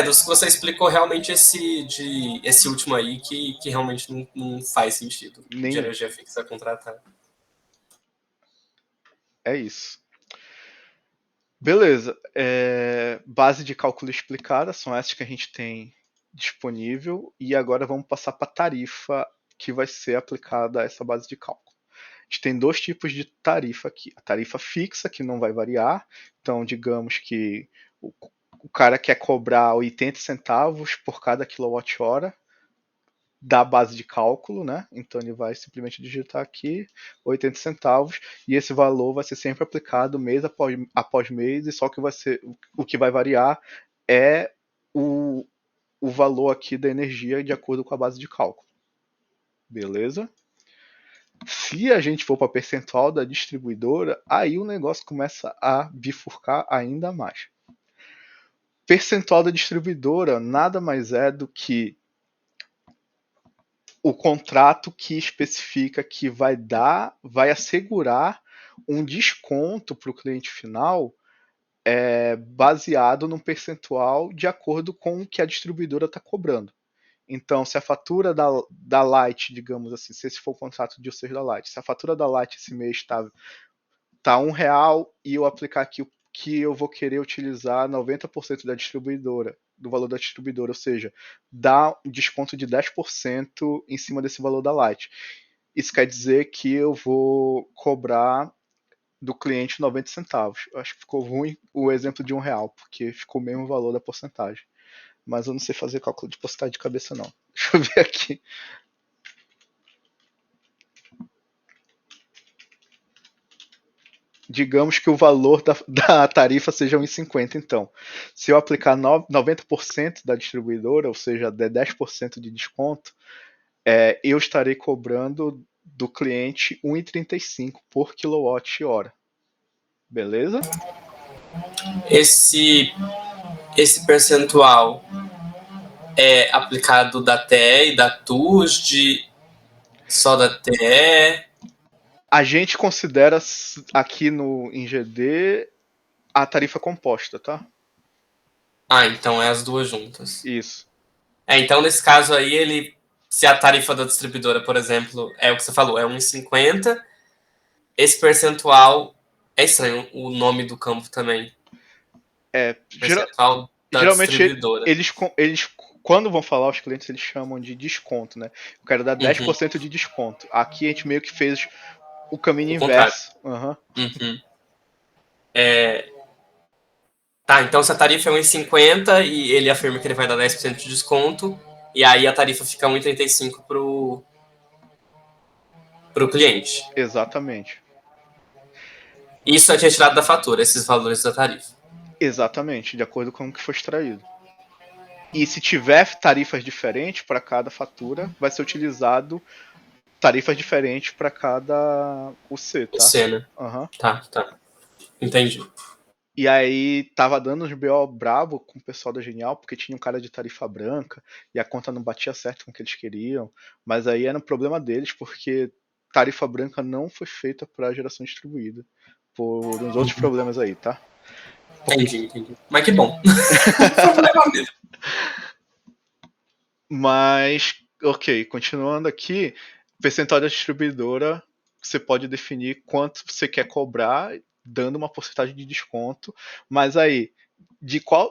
Dos que você explicou, realmente esse último aí que realmente não faz sentido. De energia fixa contratada. É isso. Beleza. Base de cálculo explicada são essas que a gente tem disponível. E agora vamos passar para a tarifa que vai ser aplicada a essa base de cálculo. A gente tem dois tipos de tarifa aqui. A tarifa fixa, que não vai variar. Então, digamos que o cara quer cobrar 80 centavos por cada quilowatt-hora da base de cálculo, né? Então ele vai simplesmente digitar aqui 80 centavos e esse valor vai ser sempre aplicado mês após mês e só que vai ser o que vai variar é o valor aqui da energia de acordo com a base de cálculo. Beleza? Se a gente for para percentual da distribuidora, aí o negócio começa a bifurcar ainda mais. Percentual da distribuidora nada mais é do que o contrato que especifica que vai assegurar um desconto para o cliente final baseado num percentual de acordo com o que a distribuidora está cobrando. Então, se a fatura da Light, digamos assim, se esse for o contrato de vocês da Light, se a fatura da Light esse mês está R$1 e eu aplicar aqui que eu vou querer utilizar 90% do valor da distribuidora, ou seja, dá um desconto de 10% em cima desse valor da Light. Isso quer dizer que eu vou cobrar do cliente 90 centavos. Eu acho que ficou ruim o exemplo de R$1, porque ficou o mesmo valor da porcentagem. Mas eu não sei fazer cálculo de porcentagem de cabeça, não. Deixa eu ver aqui. Digamos que o valor da tarifa seja 1,50 então. Se eu aplicar 90% da distribuidora, ou seja, der 10% de desconto, eu estarei cobrando do cliente 1,35 por quilowatt-hora. Beleza? Esse percentual é aplicado da TE e da TUSD, só da TE? A gente considera aqui em GD a tarifa composta, tá? Então é as duas juntas. Isso. Então nesse caso aí, se a tarifa da distribuidora, por exemplo, é o que você falou, é 1,50, esse percentual, é estranho o nome do campo também. Percentual da geralmente distribuidora. Eles, quando vão falar aos clientes, eles chamam de desconto, né? Eu quero dar 10% de desconto. Aqui a gente meio que fez o caminho inverso. Tá, então se a tarifa é 1,50 e ele afirma que ele vai dar 10% de desconto, e aí a tarifa fica 1,35 pro cliente. Exatamente. Isso é retirado da fatura, esses valores da tarifa. Exatamente, de acordo com o que foi extraído. E se tiver tarifas diferentes para cada fatura, vai ser utilizado tarifas diferentes para cada UC, tá? UC, né? Uhum. Tá. Entendi. E aí tava dando uns BO brabo com o pessoal da Genial, porque tinha um cara de tarifa branca e a conta não batia certo com o que eles queriam. Mas aí era um problema deles, porque tarifa branca não foi feita para geração distribuída. Por uns outros problemas aí, tá? Entendi. Mas que bom. Mas, ok, continuando aqui, percentual da distribuidora, você pode definir quanto você quer cobrar dando uma porcentagem de desconto, mas aí,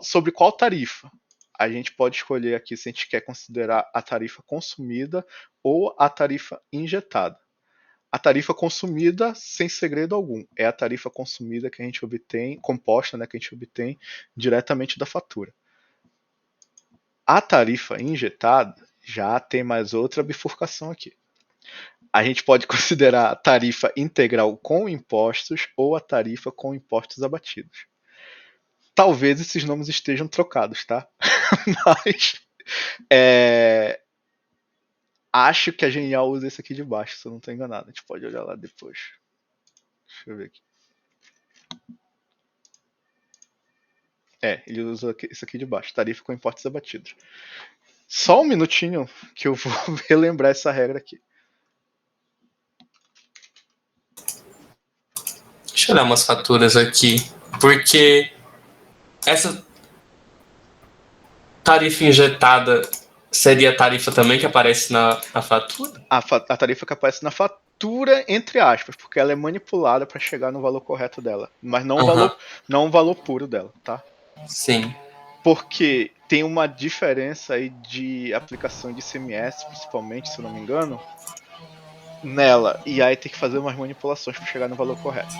sobre qual tarifa? A gente pode escolher aqui se a gente quer considerar a tarifa consumida ou a tarifa injetada. A tarifa consumida, sem segredo algum, é a tarifa consumida que a gente obtém, composta, né, que a gente obtém diretamente da fatura. A tarifa injetada já tem mais outra bifurcação aqui. A gente pode considerar a tarifa integral com impostos ou a tarifa com impostos abatidos. Talvez esses nomes estejam trocados, tá? Mas acho que a Genial usa esse aqui de baixo, se eu não estou enganado. A gente pode olhar lá depois. Deixa eu ver aqui. Ele usa isso aqui de baixo, tarifa com impostos abatidos. Só um minutinho que eu vou relembrar essa regra aqui. Deixa eu olhar umas faturas aqui, porque essa tarifa injetada seria a tarifa também que aparece na fatura? A tarifa que aparece na fatura, entre aspas, porque ela é manipulada para chegar no valor correto dela, mas não o valor puro dela, tá? Sim. Porque tem uma diferença aí de aplicação de ICMS, principalmente, se eu não me engano, nela. E aí tem que fazer umas manipulações para chegar no valor correto.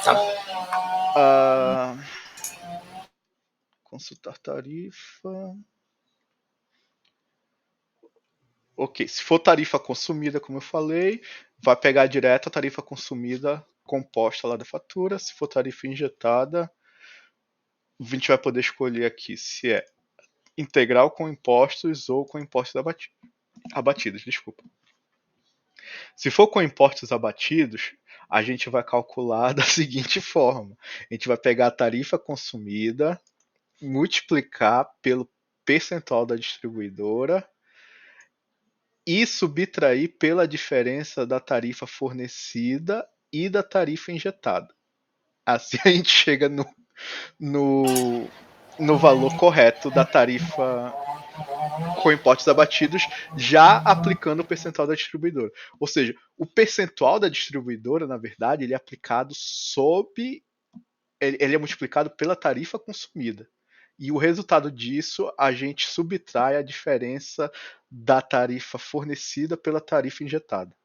Tá. Consultar tarifa. Ok, se for tarifa consumida, como eu falei, vai pegar direto a tarifa consumida composta lá da fatura. Se for tarifa injetada, a gente vai poder escolher aqui se é integral com impostos ou com impostos abatidos. Desculpa. Se for com impostos abatidos, a gente vai calcular da seguinte forma: a gente vai pegar a tarifa consumida, multiplicar pelo percentual da distribuidora e subtrair pela diferença da tarifa fornecida e da tarifa injetada. Assim a gente chega no valor correto da tarifa com impostos abatidos, já aplicando o percentual da distribuidora. Ou seja, o percentual da distribuidora, na verdade, ele é aplicado ele é multiplicado pela tarifa consumida. E o resultado disso, a gente subtrai a diferença da tarifa fornecida pela tarifa injetada.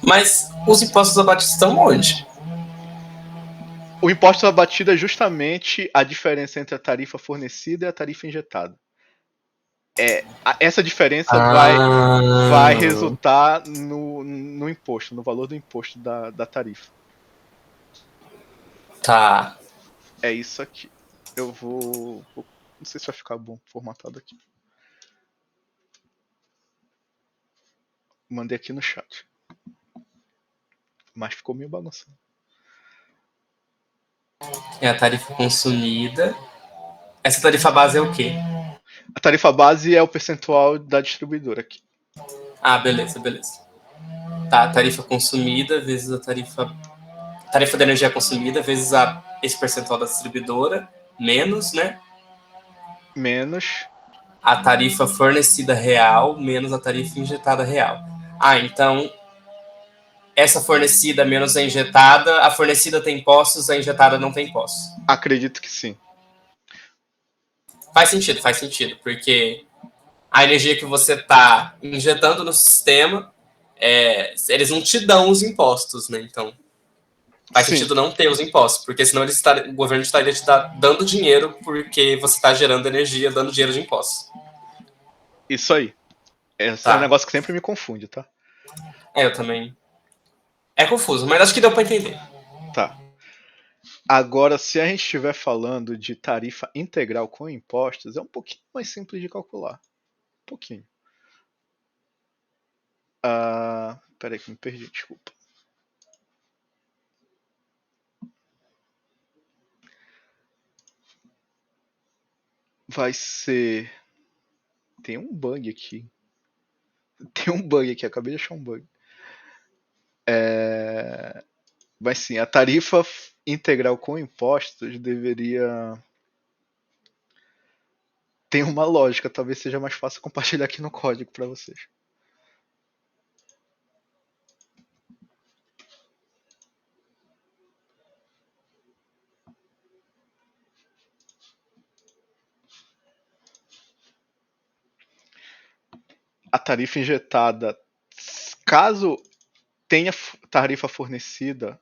Mas os impostos abatidos estão onde? O imposto abatido é justamente a diferença entre a tarifa fornecida e a tarifa injetada. Essa diferença vai resultar no imposto, no valor do imposto da tarifa. Tá. É isso aqui. Eu vou. Não sei se vai ficar bom formatado aqui. Mandei aqui no chat. Mas ficou meio bagunçado. É a tarifa consumida. Essa tarifa base é o quê? A tarifa base é o percentual da distribuidora aqui. Ah, beleza. Tá, a tarifa consumida vezes a tarifa da energia consumida vezes esse percentual da distribuidora, menos, né? Menos. A tarifa fornecida real menos a tarifa injetada real. Ah, então essa fornecida menos a injetada, a fornecida tem impostos, a injetada não tem impostos. Acredito que sim. Faz sentido, porque a energia que você está injetando no sistema, eles não te dão os impostos, né? Então, faz Sim. sentido não ter os impostos, porque senão o governo estaria te dando dinheiro porque você está gerando energia, dando dinheiro de impostos. Isso aí. Esse é um negócio que sempre me confunde, tá? Eu também. É confuso, mas acho que deu para entender. Tá. Agora, se a gente estiver falando de tarifa integral com impostos, é um pouquinho mais simples de calcular. Um pouquinho. Peraí que me perdi, desculpa. Vai ser. Tem um bug aqui. Acabei de achar um bug. Mas sim, a tarifa integral com impostos deveria. Tem uma lógica, talvez seja mais fácil compartilhar aqui no código para vocês. a tarifa injetada, caso tenha tarifa fornecida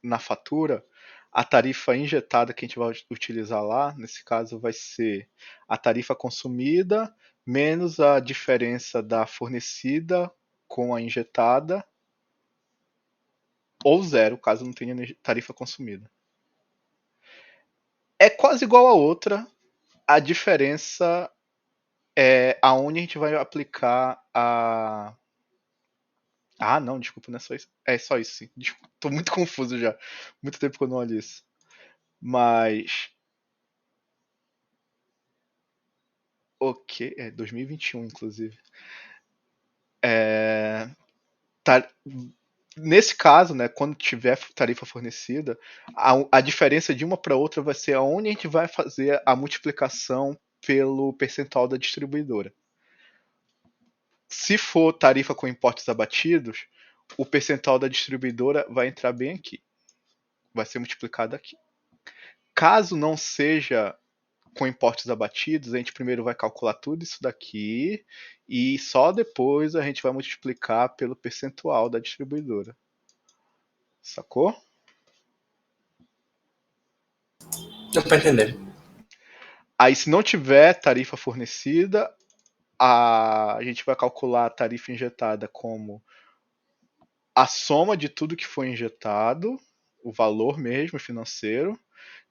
na fatura, a tarifa injetada que a gente vai utilizar lá, nesse caso vai ser a tarifa consumida menos a diferença da fornecida com a injetada, ou zero, caso não tenha tarifa consumida. É quase igual a outra, a diferença é aonde a gente vai aplicar a... Ah, não, desculpa, não é só isso. É só isso, sim. Desculpa, tô muito confuso já. Muito tempo que eu não olho isso. Mas... Ok, é 2021, inclusive. Tá, nesse caso, né, quando tiver tarifa fornecida, a diferença de uma para outra vai ser aonde a gente vai fazer a multiplicação pelo percentual da distribuidora. Se for tarifa com impostos abatidos, o percentual da distribuidora vai entrar bem aqui. Vai ser multiplicado aqui. Caso não seja com impostos abatidos, a gente primeiro vai calcular tudo isso daqui e só depois a gente vai multiplicar pelo percentual da distribuidora. Sacou? Deu pra entender. Aí, se não tiver tarifa fornecida, a gente vai calcular a tarifa injetada como a soma de tudo que foi injetado, o valor mesmo financeiro,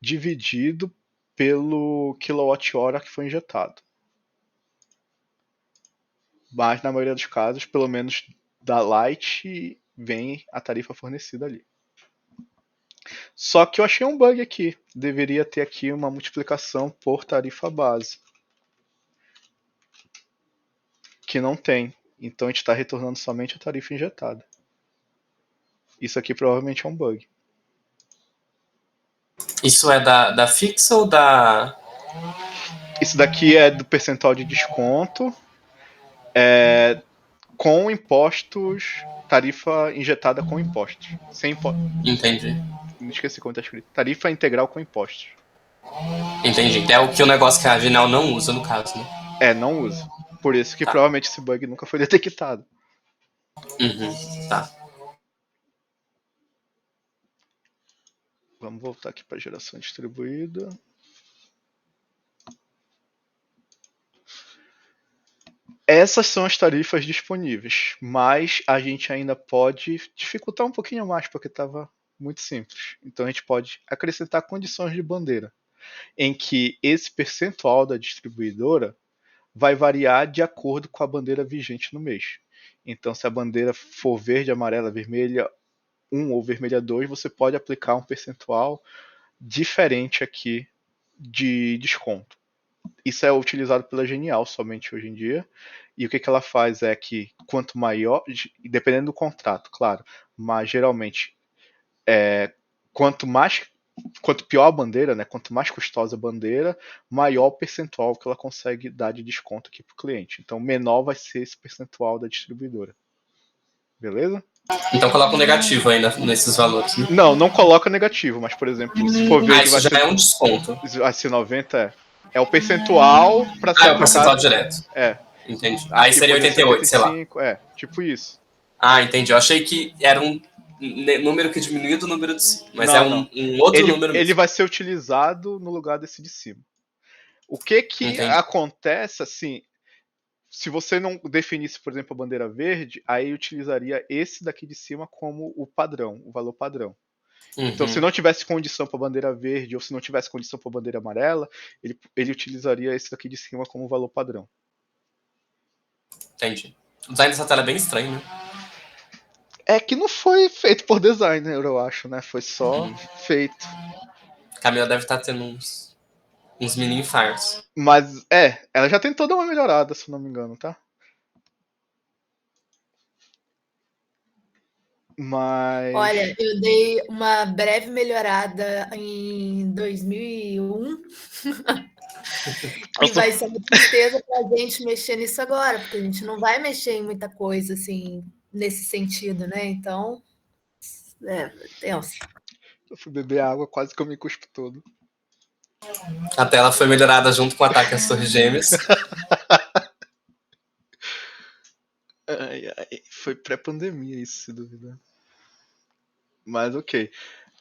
dividido pelo quilowatt-hora que foi injetado. Mas na maioria dos casos, pelo menos da Light, vem a tarifa fornecida ali. Só que eu achei um bug aqui. Deveria ter aqui uma multiplicação por tarifa base. Que não tem. Então a gente está retornando somente a tarifa injetada. Isso aqui provavelmente é um bug. Isso é da fixa ou da... Isso daqui é do percentual de desconto com impostos, tarifa injetada com impostos. Sem impostos. Entendi. Não esqueci como está escrito. Tarifa integral com impostos. Entendi. É o que o negócio que a Genial não usa, no caso, né? Não usa. Por isso que Tá. provavelmente esse bug nunca foi detectado. Tá. Vamos voltar aqui para geração distribuída. Essas são as tarifas disponíveis, mas a gente ainda pode dificultar um pouquinho mais, porque estava muito simples. Então a gente pode acrescentar condições de bandeira, em que esse percentual da distribuidora vai variar de acordo com a bandeira vigente no mês. Então, se a bandeira for verde, amarela, vermelha 1 ou vermelha 2, você pode aplicar um percentual diferente aqui de desconto. Isso é utilizado pela Genial somente hoje em dia. E o que ela faz é que quanto maior, dependendo do contrato, claro, mas geralmente quanto pior a bandeira, né, quanto mais custosa a bandeira, maior o percentual que ela consegue dar de desconto aqui para o cliente. Então, menor vai ser esse percentual da distribuidora. Beleza? Então coloca um negativo aí nesses valores, né? Não coloca negativo, mas, por exemplo, se for verde, isso já é um desconto. Vai ser 90, é o percentual para ser é o percentual aplicado. direto. É. Entendi. Aí seria 88, 75, sei lá. Tipo isso. Entendi. Eu achei que era um número que diminuía do número de cima, mas não. Um outro número mesmo. Ele vai ser utilizado no lugar desse de cima. O que acontece, assim, se você não definisse, por exemplo, a bandeira verde, aí utilizaria esse daqui de cima como o padrão, o valor padrão. Então, se não tivesse condição para a bandeira verde ou se não tivesse condição para a bandeira amarela, ele utilizaria esse daqui de cima como valor padrão. Entendi. O design dessa tela é bem estranho, né? É que não foi feito por designer, eu acho, né? Foi só feito. Camila deve estar tendo uns mini infartos. Mas, ela já tentou dar uma melhorada, se não me engano, tá? Mas... Olha, eu dei uma breve melhorada em 2001. E vai ser uma tristeza para a gente mexer nisso agora, porque a gente não vai mexer em muita coisa, assim, nesse sentido, né? Então, tenso. Eu fui beber água, quase que eu me cuspo todo. A tela foi melhorada junto com o ataque às Torres Gêmeas. Foi pré-pandemia isso, se duvidar. Mas ok.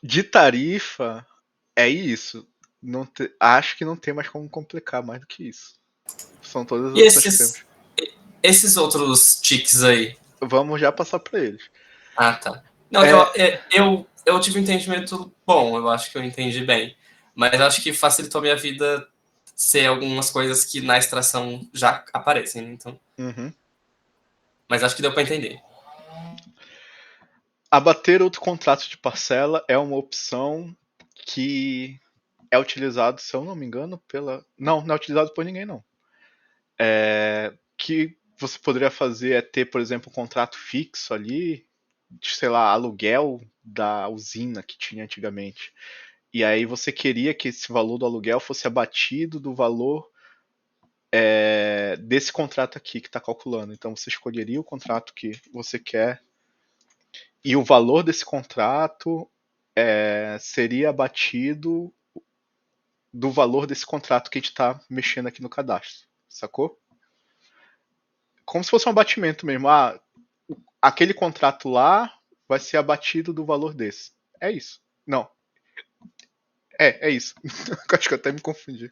De tarifa, é isso. Acho que não tem mais como complicar mais do que isso. São todas as E opções que temos. esses outros tiques aí? Vamos já passar para eles. Ah, tá. Não, eu tive um entendimento bom, eu acho que eu entendi bem. Mas eu acho que facilitou a minha vida ser algumas coisas que na extração já aparecem, né? Então. Uhum. Mas acho que deu para entender. Abater outro contrato de parcela é uma opção que é utilizado, se eu não me engano, pela. Não é utilizado por ninguém, não. Que você poderia fazer é ter, por exemplo, um contrato fixo ali, de, sei lá, aluguel da usina que tinha antigamente. E aí você queria que esse valor do aluguel fosse abatido do valor desse contrato aqui que está calculando. Então você escolheria o contrato que você quer e o valor desse contrato seria abatido do valor desse contrato que a gente está mexendo aqui no cadastro, sacou? Como se fosse um abatimento mesmo. Aquele contrato lá vai ser abatido do valor desse. É isso. Não. É isso. Acho que eu até me confundi.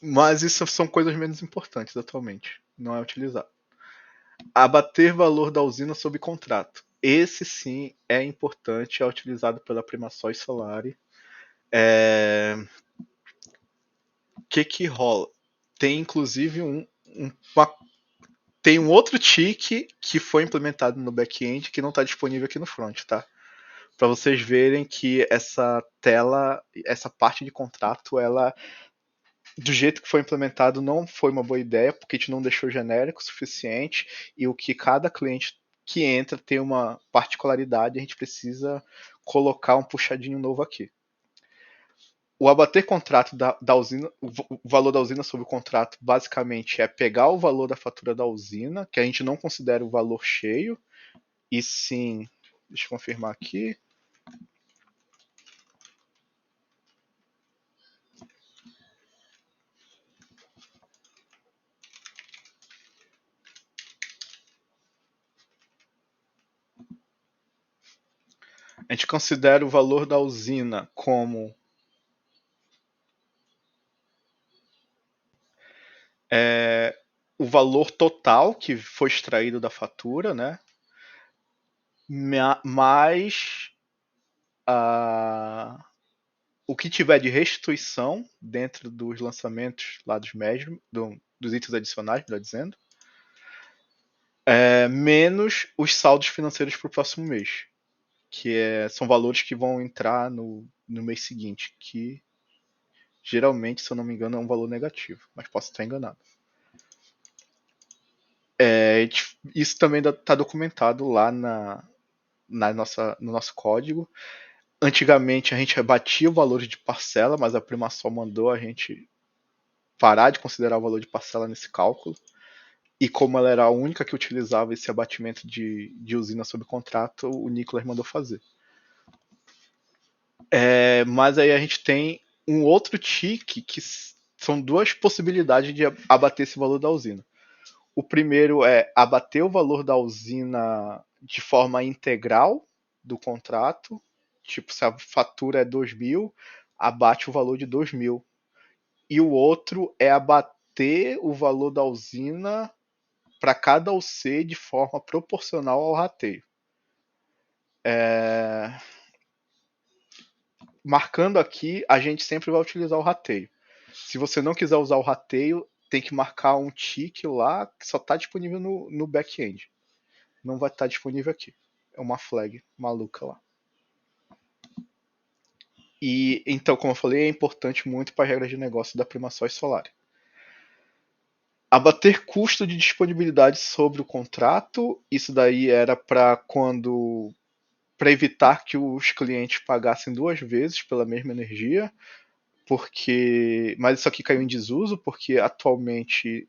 Mas isso são coisas menos importantes atualmente. Não é utilizado. Abater valor da usina sob contrato. Esse sim é importante, é utilizado pela Primasol e Solari. O que rola? Tem inclusive tem um outro tique que foi implementado no back-end que não está disponível aqui no front, tá? Para vocês verem que essa tela, essa parte de contrato, ela do jeito que foi implementado não foi uma boa ideia, porque a gente não deixou genérico o suficiente e o que cada cliente que entra tem uma particularidade, a gente precisa colocar um puxadinho novo aqui. O abater contrato da usina, o valor da usina sobre o contrato, basicamente é pegar o valor da fatura da usina, que a gente não considera o valor cheio, e sim, deixa eu confirmar aqui. A gente considera o valor da usina como o valor total que foi extraído da fatura, né? Mais o que tiver de restituição dentro dos lançamentos lá dos itens adicionais, melhor dizendo, menos os saldos financeiros para o próximo mês, que são valores que vão entrar no mês seguinte, que geralmente, se eu não me engano, é um valor negativo, mas posso estar enganado. Isso também está documentado lá no nosso código. Antigamente a gente rebatia o valor de parcela, mas a Primasol mandou a gente parar de considerar o valor de parcela nesse cálculo. E como ela era a única que utilizava esse abatimento de usina sob contrato, o Nicolas mandou fazer. Mas aí a gente tem um outro tique que são duas possibilidades de abater esse valor da usina. O primeiro é abater o valor da usina de forma integral do contrato. Tipo, se a fatura é 2.000, abate o valor de 2.000. E o outro é abater o valor da usina para cada UC de forma proporcional ao rateio. Marcando aqui, a gente sempre vai utilizar o rateio. Se você não quiser usar o rateio, tem que marcar um tick lá que só está disponível no back-end. Não vai estar disponível aqui. É uma flag maluca lá. E então, como eu falei, é importante muito para as regras de negócio da Primasol e Solari. Abater custo de disponibilidade sobre o contrato, isso daí era para evitar que os clientes pagassem duas vezes pela mesma energia, mas isso aqui caiu em desuso porque atualmente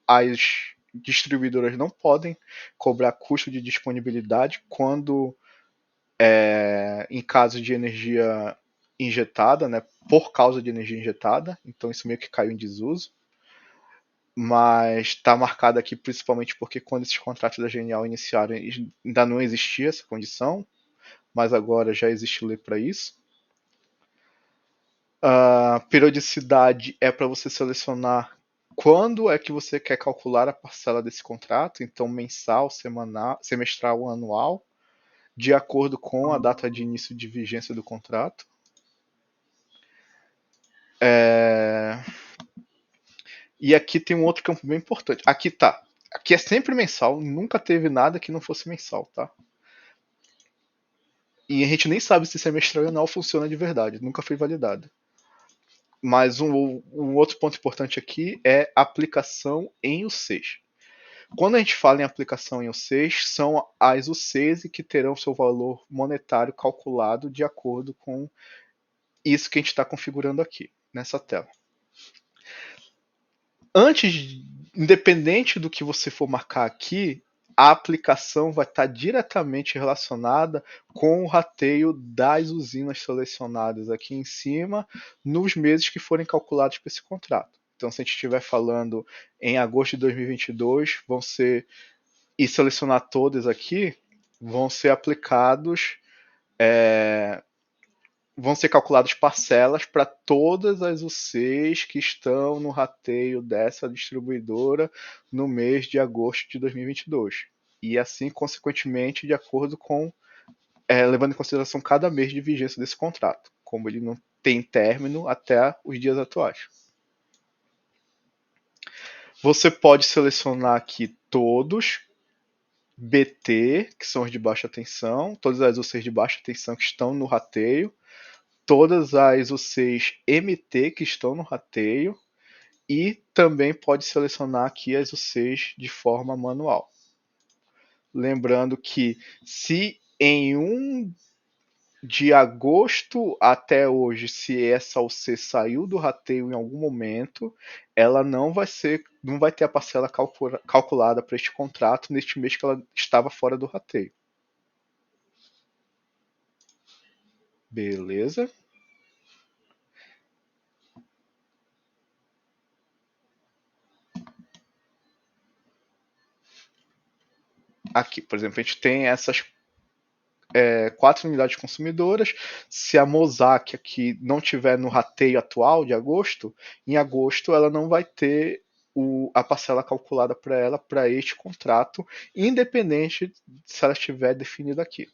as distribuidoras não podem cobrar custo de disponibilidade quando em caso de energia injetada, né, por causa de energia injetada, então isso meio que caiu em desuso. mas está marcado aqui principalmente porque quando esses contratos da Genial iniciaram, ainda não existia essa condição, mas agora já existe lei para isso. A periodicidade é para você selecionar quando é que você quer calcular a parcela desse contrato, então mensal, semanal, semestral ou anual, de acordo com a data de início de vigência do contrato. E aqui tem um outro campo bem importante. Aqui tá. Aqui é sempre mensal, nunca teve nada que não fosse mensal, tá? E a gente nem sabe se semestral ou anual funciona de verdade, nunca foi validado. Mas um outro ponto importante aqui é aplicação em UCs. Quando a gente fala em aplicação em UCs, são as UCs que terão seu valor monetário calculado de acordo com isso que a gente está configurando aqui, nessa tela. Antes, independente do que você for marcar aqui, a aplicação vai estar diretamente relacionada com o rateio das usinas selecionadas aqui em cima nos meses que forem calculados para esse contrato. Então, se a gente estiver falando em agosto de 2022, e selecionar todas aqui, vão ser aplicados, vão ser calculadas parcelas para todas as UCs que estão no rateio dessa distribuidora no mês de agosto de 2022. E assim, consequentemente, de acordo com, levando em consideração cada mês de vigência desse contrato, como ele não tem término até os dias atuais. Você pode selecionar aqui todos, BT, que são os de baixa tensão, todas as UCs de baixa tensão que estão no rateio, todas as UCs MT que estão no rateio, e também pode selecionar aqui as UCs de forma manual. Lembrando que se em 1 de agosto até hoje, se essa UC saiu do rateio em algum momento, ela não vai ter a parcela calculada para este contrato neste mês que ela estava fora do rateio. Beleza? Aqui, por exemplo, a gente tem essas 4 unidades consumidoras. Se a Mosaic aqui não tiver no rateio atual de agosto, em agosto ela não vai ter a parcela calculada para ela para este contrato, independente se ela estiver definida aqui.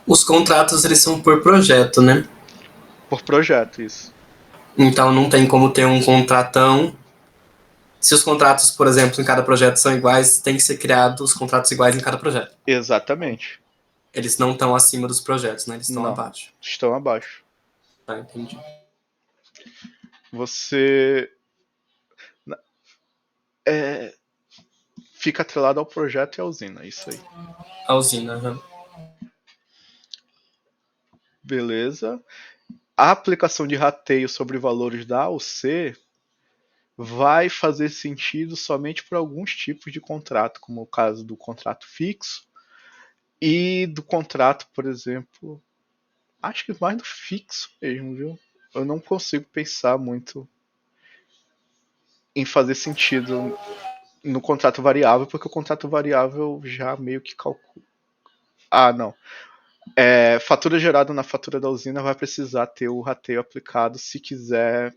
Os contratos, eles são por projeto, né? Por projeto, isso. Então não tem como ter um contratão. Se os contratos, por exemplo, em cada projeto são iguais, tem que ser criados contratos iguais em cada projeto. Exatamente. Eles não estão acima dos projetos, né? Eles estão abaixo. Estão abaixo. Ah, entendi. Você fica atrelado ao projeto e à usina, é isso aí. A usina, uhum. Beleza. A aplicação de rateio sobre valores da AUC vai fazer sentido somente para alguns tipos de contrato, como o caso do contrato fixo e do contrato, por exemplo, acho que mais do fixo mesmo, viu? Eu não consigo pensar muito em fazer sentido no contrato variável, porque o contrato variável já meio que calcula. Ah, não. Fatura gerada na fatura da usina vai precisar ter o rateio aplicado se quiser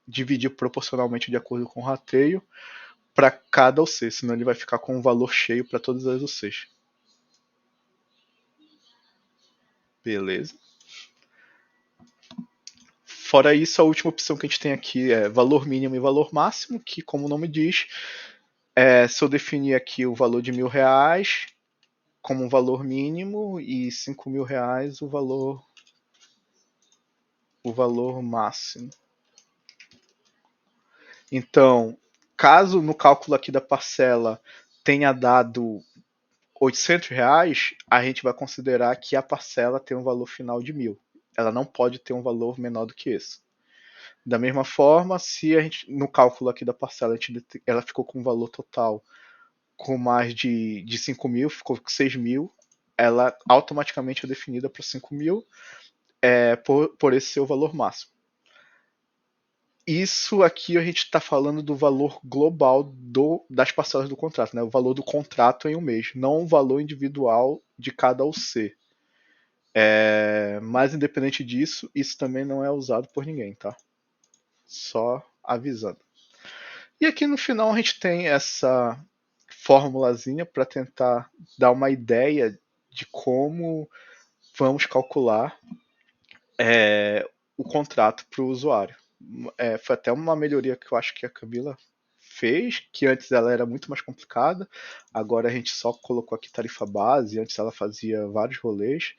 dividir proporcionalmente de acordo com o rateio para cada UC, senão ele vai ficar com um valor cheio para todas as UCs. Beleza. Fora isso, a última opção que a gente tem aqui é valor mínimo e valor máximo, que, como o nome diz, se eu definir aqui o valor de R$1.000 como um valor mínimo e R$5.000 o valor máximo. Então, caso no cálculo aqui da parcela tenha dado R$800, a gente vai considerar que a parcela tem um valor final de 1.000. Ela não pode ter um valor menor do que esse. Da mesma forma, se a gente, no cálculo aqui da parcela, ela ficou com um valor total com mais de 5.000, ficou com 6.000, ela automaticamente é definida para 5.000 por esse seu valor máximo. Isso aqui a gente está falando do valor global das parcelas do contrato, né? O valor do contrato em um mês, não o valor individual de cada UC. Mas independente disso, isso também não é usado por ninguém, tá? Só avisando. E aqui no final a gente tem essa formulazinha para tentar dar uma ideia de como vamos calcular o contrato para o usuário. Foi até uma melhoria que eu acho que a Camila fez, que antes ela era muito mais complicada, agora a gente só colocou aqui tarifa base, antes ela fazia vários rolês,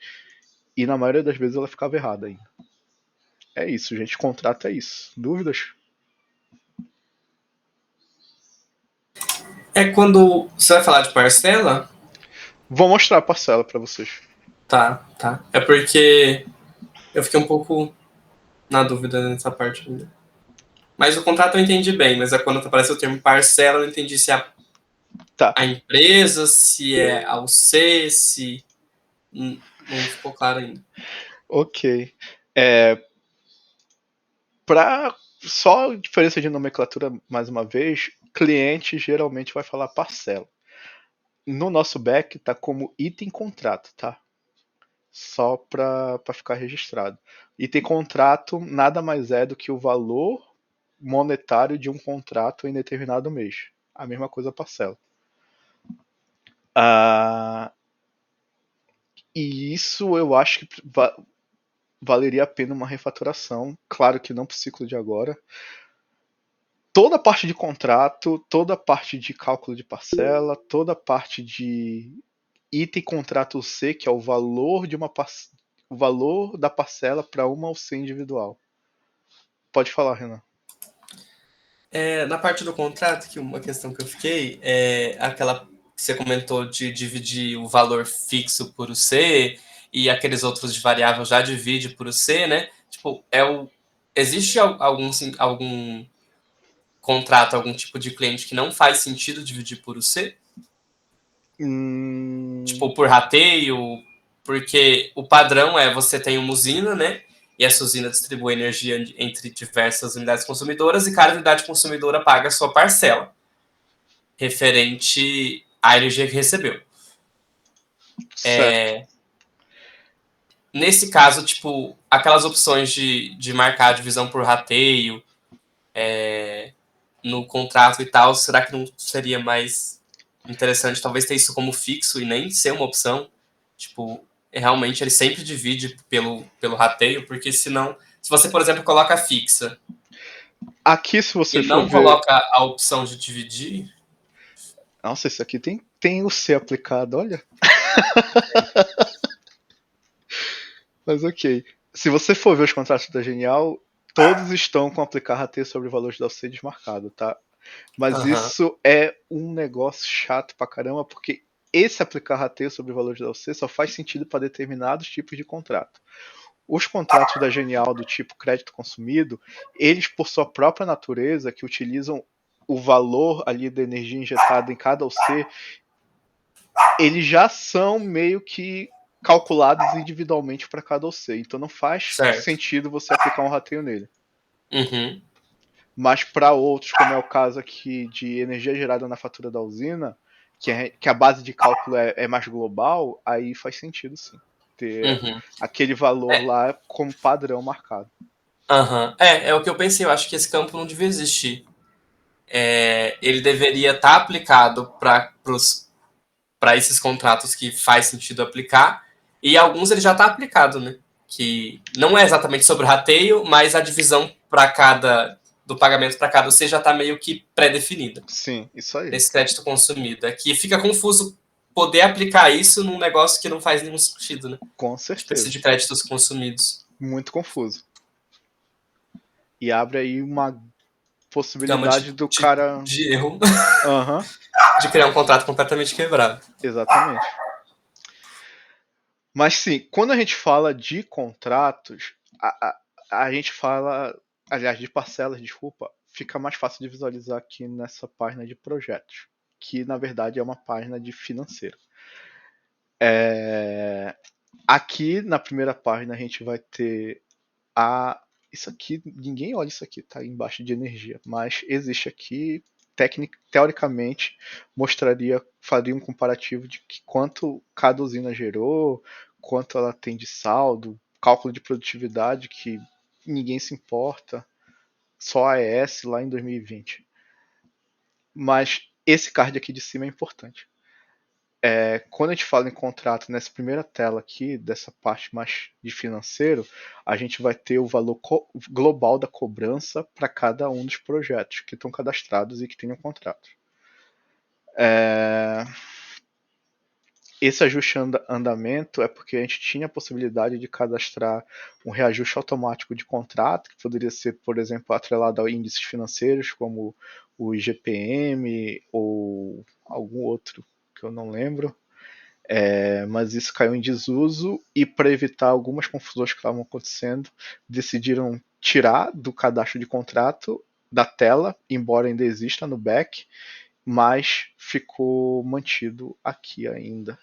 e na maioria das vezes ela ficava errada ainda. É isso, gente, contrato é isso. Dúvidas? É quando você vai falar de parcela? Vou mostrar a parcela para vocês. Tá. É porque eu fiquei um pouco na dúvida nessa parte ainda. Mas o contrato eu entendi bem, mas é quando aparece o termo parcela, eu não entendi se é Tá. a empresa, se é a UC, se. Não ficou claro ainda. Ok. Só diferença de nomenclatura, mais uma vez, cliente geralmente vai falar parcela. No nosso back tá como item contrato, tá? Só para ficar registrado. Item contrato nada mais é do que o valor monetário de um contrato em determinado mês. A mesma coisa parcela. E isso eu acho que valeria a pena uma refaturação. Claro que não para o ciclo de agora. Toda a parte de contrato, toda a parte de cálculo de parcela, toda a parte de item contrato C, que é o valor de o valor da parcela para uma UC individual. Pode falar, Renan. Na parte do contrato, que uma questão que eu fiquei é aquela que você comentou de dividir o valor fixo por UC e aqueles outros de variável já divide por UC, né? Tipo, existe algum contrato, algum tipo de cliente que não faz sentido dividir por UC? Tipo, por rateio, porque o padrão é você tem uma usina, né? E essa usina distribui energia entre diversas unidades consumidoras e cada unidade consumidora paga a sua parcela referente à energia que recebeu. Certo. Nesse caso, tipo, aquelas opções de marcar a divisão por rateio no contrato e tal, será que não seria mais interessante talvez ter isso como fixo e nem ser uma opção? Tipo, realmente ele sempre divide pelo rateio, porque senão, se você, por exemplo, coloca fixa Aqui, se e você for não ver. coloca a opção de dividir. Nossa, esse aqui tem o C aplicado, olha. Mas ok. Se você for ver os contratos da Genial, todos estão com aplicar rateio sobre valores da UC desmarcado, tá? Mas Aham. isso é um negócio chato pra caramba, porque esse aplicar rateio sobre valores da UC só faz sentido para determinados tipos de contrato. Os contratos da Genial do tipo crédito consumido, eles por sua própria natureza, que utilizam o valor ali da energia injetada em cada UC, eles já são meio que calculados individualmente para cada OC. Então não faz Certo. sentido você aplicar um rateio nele. Uhum. Mas para outros, como é o caso aqui de energia gerada na fatura da usina, que a base de cálculo é mais global, aí faz sentido sim. Ter Uhum. aquele valor lá como padrão marcado. Aham. É o que eu pensei. Eu acho que esse campo não devia existir. Ele deveria estar aplicado para esses contratos que faz sentido aplicar, e alguns ele já está aplicado, né? Que não é exatamente sobre o rateio, mas a divisão para cada do pagamento para cada você já está meio que pré-definida Sim, isso aí. nesse crédito consumido. É que fica confuso poder aplicar isso num negócio que não faz nenhum sentido, né? Com Tipo esse certeza. de créditos consumidos. Muito confuso. E abre aí uma Gama possibilidade do cara. de erro Aham, de criar um contrato completamente quebrado. exatamente. Mas sim, quando a gente fala de contratos, a gente fala, aliás, de parcelas, desculpa, fica mais fácil de visualizar aqui nessa página de projetos, que na verdade é uma página de financeiro. Aqui na primeira página a gente vai ter a isso aqui, ninguém olha isso aqui, tá embaixo de energia, mas existe aqui, teoricamente, faria um comparativo de quanto cada usina gerou, quanto ela tem de saldo, cálculo de produtividade que ninguém se importa, só a AES lá em 2020. Mas esse card aqui de cima é importante. Quando a gente fala em contrato, nessa primeira tela aqui, dessa parte mais de financeiro, a gente vai ter o valor global da cobrança para cada um dos projetos que estão cadastrados e que têm um contrato. Esse ajuste andamento é porque a gente tinha a possibilidade de cadastrar um reajuste automático de contrato, que poderia ser, por exemplo, atrelado a índices financeiros, como o IGPM ou algum outro que eu não lembro. Mas isso caiu em desuso e, para evitar algumas confusões que estavam acontecendo, decidiram tirar do cadastro de contrato da tela, embora ainda exista no back, mas ficou mantido aqui ainda.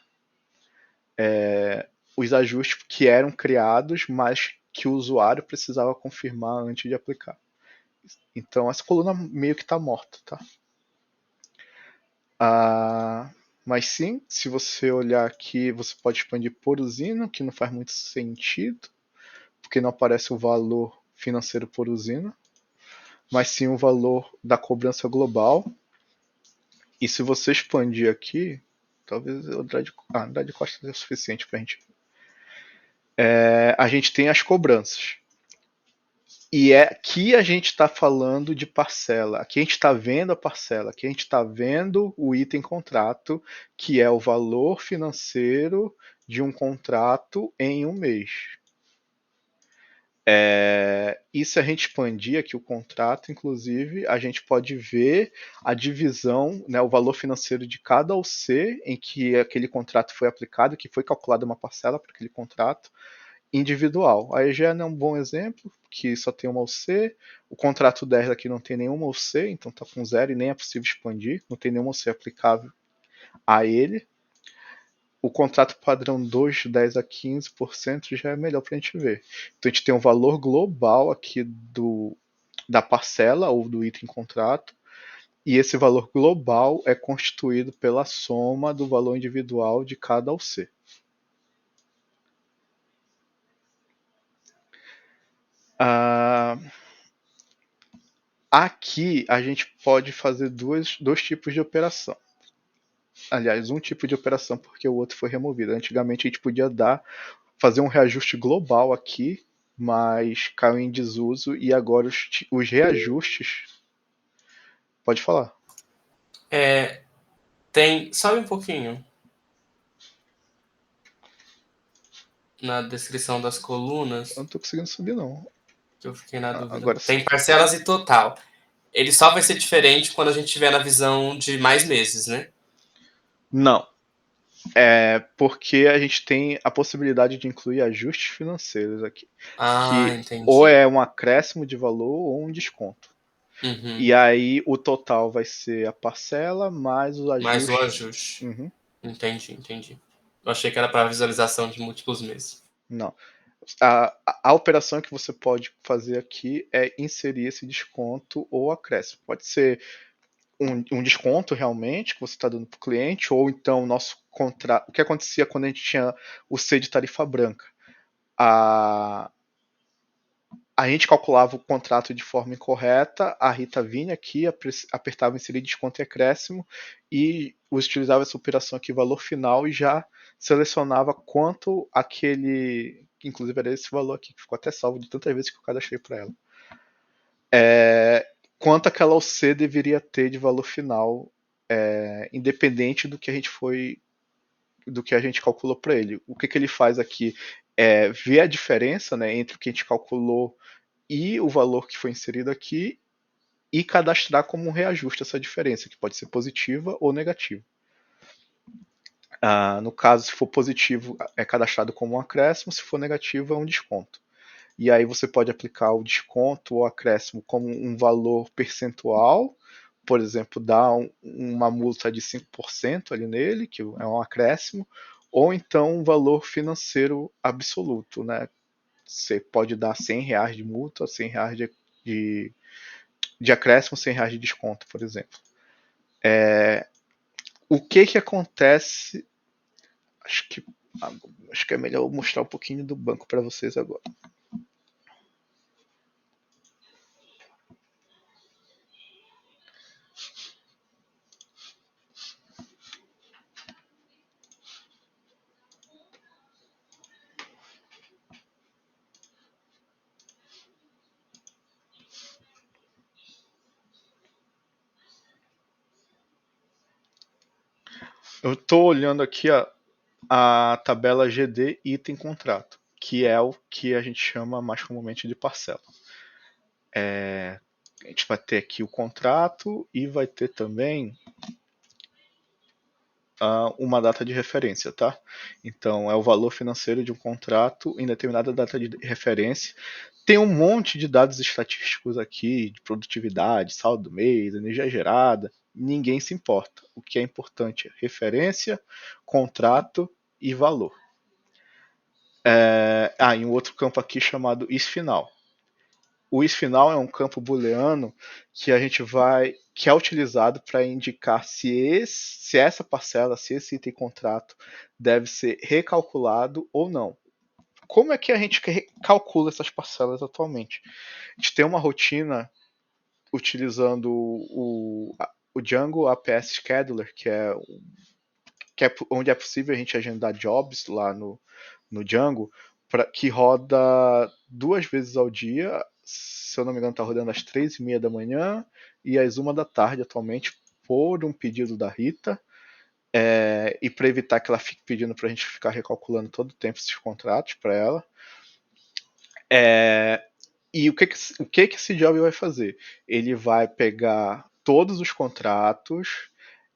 Os ajustes que eram criados, mas que o usuário precisava confirmar antes de aplicar. Então essa coluna meio que está morta, tá? Mas sim, se você olhar aqui, você pode expandir por usina, que não faz muito sentido, porque não aparece o valor financeiro por usina, mas sim o valor da cobrança global. E se você expandir aqui, talvez o André de Costa seja suficiente para a gente ver. A gente tem as cobranças. E aqui a gente está falando de parcela. Aqui a gente está vendo a parcela. Aqui a gente está vendo o item contrato, que é o valor financeiro de um contrato em um mês. E se a gente expandir aqui o contrato, inclusive, a gente pode ver a divisão, né, o valor financeiro de cada OC em que aquele contrato foi aplicado, que foi calculada uma parcela para aquele contrato individual. A EGEA é um bom exemplo, que só tem uma OC. O contrato 10 aqui não tem nenhuma OC, então está com zero e nem é possível expandir. Não tem nenhuma OC aplicável a ele. O contrato padrão 2, de 10 a 15% já é melhor para a gente ver. Então a gente tem um valor global aqui da parcela ou do item contrato, e esse valor global é constituído pela soma do valor individual de cada OC. Aqui a gente pode fazer dois tipos de operação. Aliás, um tipo de operação porque o outro foi removido. Antigamente a gente podia fazer um reajuste global aqui, mas caiu em desuso e agora os reajustes. Pode falar. Sobe um pouquinho na descrição das colunas. Eu não tô conseguindo subir, não. Que eu fiquei na dúvida. Agora Tem sim. parcelas e total. Ele só vai ser diferente quando a gente tiver na visão de mais meses, né? Não. Porque a gente tem a possibilidade de incluir ajustes financeiros aqui. Que entendi. ou é um acréscimo de valor ou um desconto. Uhum. E aí o total vai ser a parcela mais os ajustes. Mais o ajuste. Uhum. Entendi. Eu achei que era para visualização de múltiplos meses. Não. A operação que você pode fazer aqui é inserir esse desconto ou acréscimo. Pode ser um desconto realmente que você está dando para o cliente, ou então o nosso contrato. O que acontecia quando a gente tinha o C de tarifa branca? A gente calculava o contrato de forma incorreta, a Rita vinha aqui, apertava inserir desconto e acréscimo e utilizava essa operação aqui, valor final, e já selecionava quanto aquele, inclusive era esse valor aqui, que ficou até salvo de tantas vezes que eu cadastrei para ela. Quanto aquela OC deveria ter de valor final, independente do que a gente calculou para ele. O que ele faz aqui é ver a diferença, né, entre o que a gente calculou e o valor que foi inserido aqui e cadastrar como um reajuste essa diferença, que pode ser positiva ou negativa. No caso, se for positivo, é cadastrado como um acréscimo, se for negativo, é um desconto. E aí você pode aplicar o desconto ou acréscimo como um valor percentual, por exemplo, dar uma multa de 5% ali nele, que é um acréscimo, ou então um valor financeiro absoluto, né? Você pode dar R$ 100 de multa, R$ 100 de acréscimo, R$ 100 de desconto, por exemplo. O que acontece? Acho que é melhor eu mostrar um pouquinho do banco para vocês agora. Eu estou olhando aqui a tabela GD item contrato, que é o que a gente chama mais comumente de parcela. A gente vai ter aqui o contrato e vai ter também uma data de referência, tá? Então, é o valor financeiro de um contrato em determinada data de referência. Tem um monte de dados estatísticos aqui, de produtividade, saldo do mês, energia gerada. Ninguém se importa. O que é importante é referência, contrato e valor. E um outro campo aqui chamado isFinal. O isFinal é um campo booleano que que é utilizado para indicar se essa parcela, se esse item contrato deve ser recalculado ou não. Como é que a gente calcula essas parcelas atualmente? A gente tem uma rotina utilizando o Django APS Scheduler, que é onde é possível a gente agendar jobs lá no Django, que roda 2 vezes ao dia. Se eu não me engano, está rodando às 3h30 da manhã e às 1 da tarde atualmente, por um pedido da Rita. E para evitar que ela fique pedindo para a gente ficar recalculando todo o tempo esses contratos para ela. E o que esse job vai fazer? Ele vai pegar todos os contratos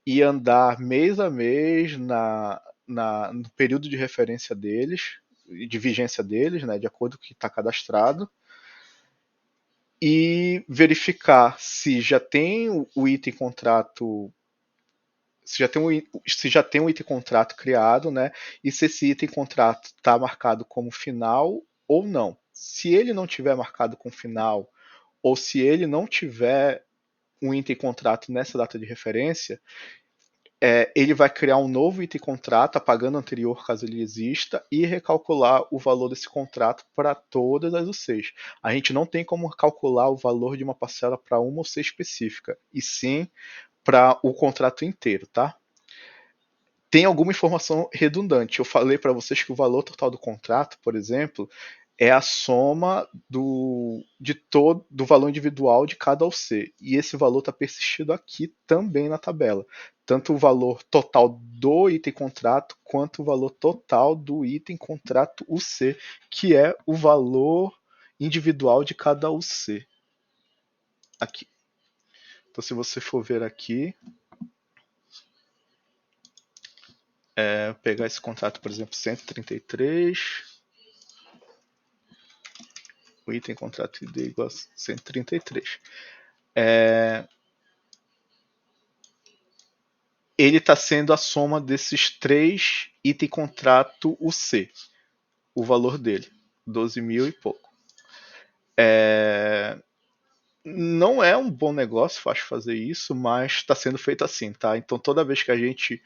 e andar mês a mês no período de referência deles, de vigência deles, né, de acordo com o que está cadastrado, e verificar se já tem o item contrato, se já tem um item contrato criado, né, e se esse item contrato está marcado como final ou não. Se ele não tiver marcado com final, ou se ele não tiver um item contrato nessa data de referência, ele vai criar um novo item contrato, apagando o anterior caso ele exista, e recalcular o valor desse contrato para todas as UCs. A gente não tem como calcular o valor de uma parcela para uma UC específica, e sim para o contrato inteiro, tá? Tem alguma informação redundante. Eu falei para vocês que o valor total do contrato, por exemplo, é a soma do valor individual de cada UC. E esse valor está persistido aqui também na tabela. Tanto o valor total do item contrato, quanto o valor total do item contrato UC, que é o valor individual de cada UC. Aqui. Então, se você for ver aqui, pegar esse contrato, por exemplo, 133, o item contrato ID igual a 133. Ele está sendo a soma desses 3 item contrato UC, o valor dele, 12.000 e pouco. Não é um bom negócio, fácil fazer isso, mas está sendo feito assim, tá? Então toda vez que a gente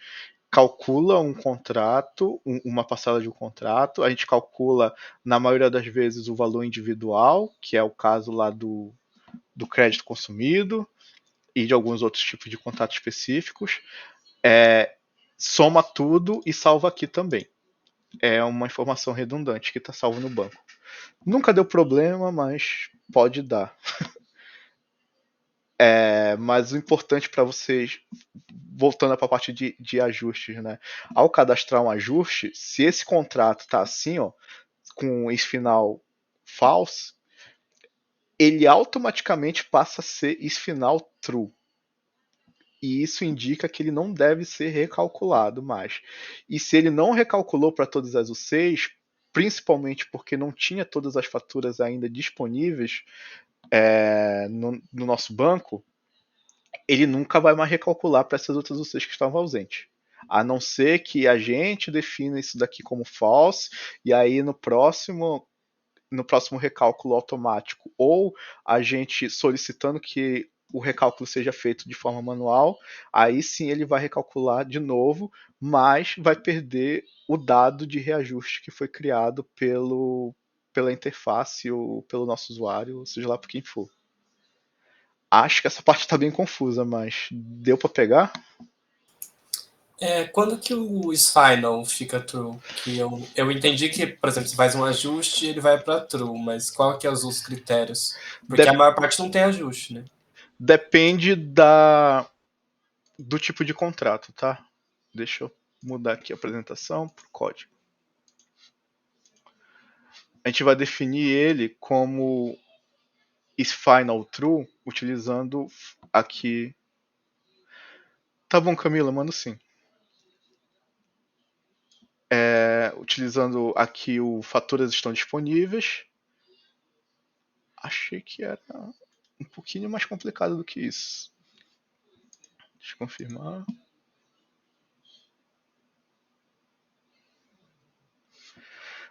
calcula um contrato, uma parcela de um contrato, a gente calcula, na maioria das vezes, o valor individual, que é o caso lá do crédito consumido e de alguns outros tipos de contratos específicos, soma tudo e salva aqui também. É uma informação redundante que está salvo no banco. Nunca deu problema, mas pode dar. Mas o importante para vocês, voltando para a parte de ajustes, né? Ao cadastrar um ajuste, se esse contrato está assim, ó, com esse final false, ele automaticamente passa a ser esse final true. E isso indica que ele não deve ser recalculado mais. E se ele não recalculou para todas as UCs, principalmente porque não tinha todas as faturas ainda disponíveis no nosso banco, ele nunca vai mais recalcular para essas outras UCs que estavam ausentes. A não ser que a gente defina isso daqui como false, e aí no próximo recálculo automático, ou a gente solicitando que o recálculo seja feito de forma manual, aí sim ele vai recalcular de novo, mas vai perder o dado de reajuste que foi criado pela interface ou pelo nosso usuário, ou seja lá por quem for. Acho que essa parte está bem confusa, mas deu para pegar? Quando que o isFinal fica true? Que eu entendi que, por exemplo, se faz um ajuste, ele vai para true, mas qual que é os critérios? Porque a maior parte não tem ajuste, né? Depende do tipo de contrato, tá? Deixa eu mudar aqui a apresentação para o código. A gente vai definir ele como isFinal true, utilizando aqui. Tá bom, Camila, mando sim. Utilizando aqui o faturas estão disponíveis. Achei que era um pouquinho mais complicado do que isso. Deixa eu confirmar.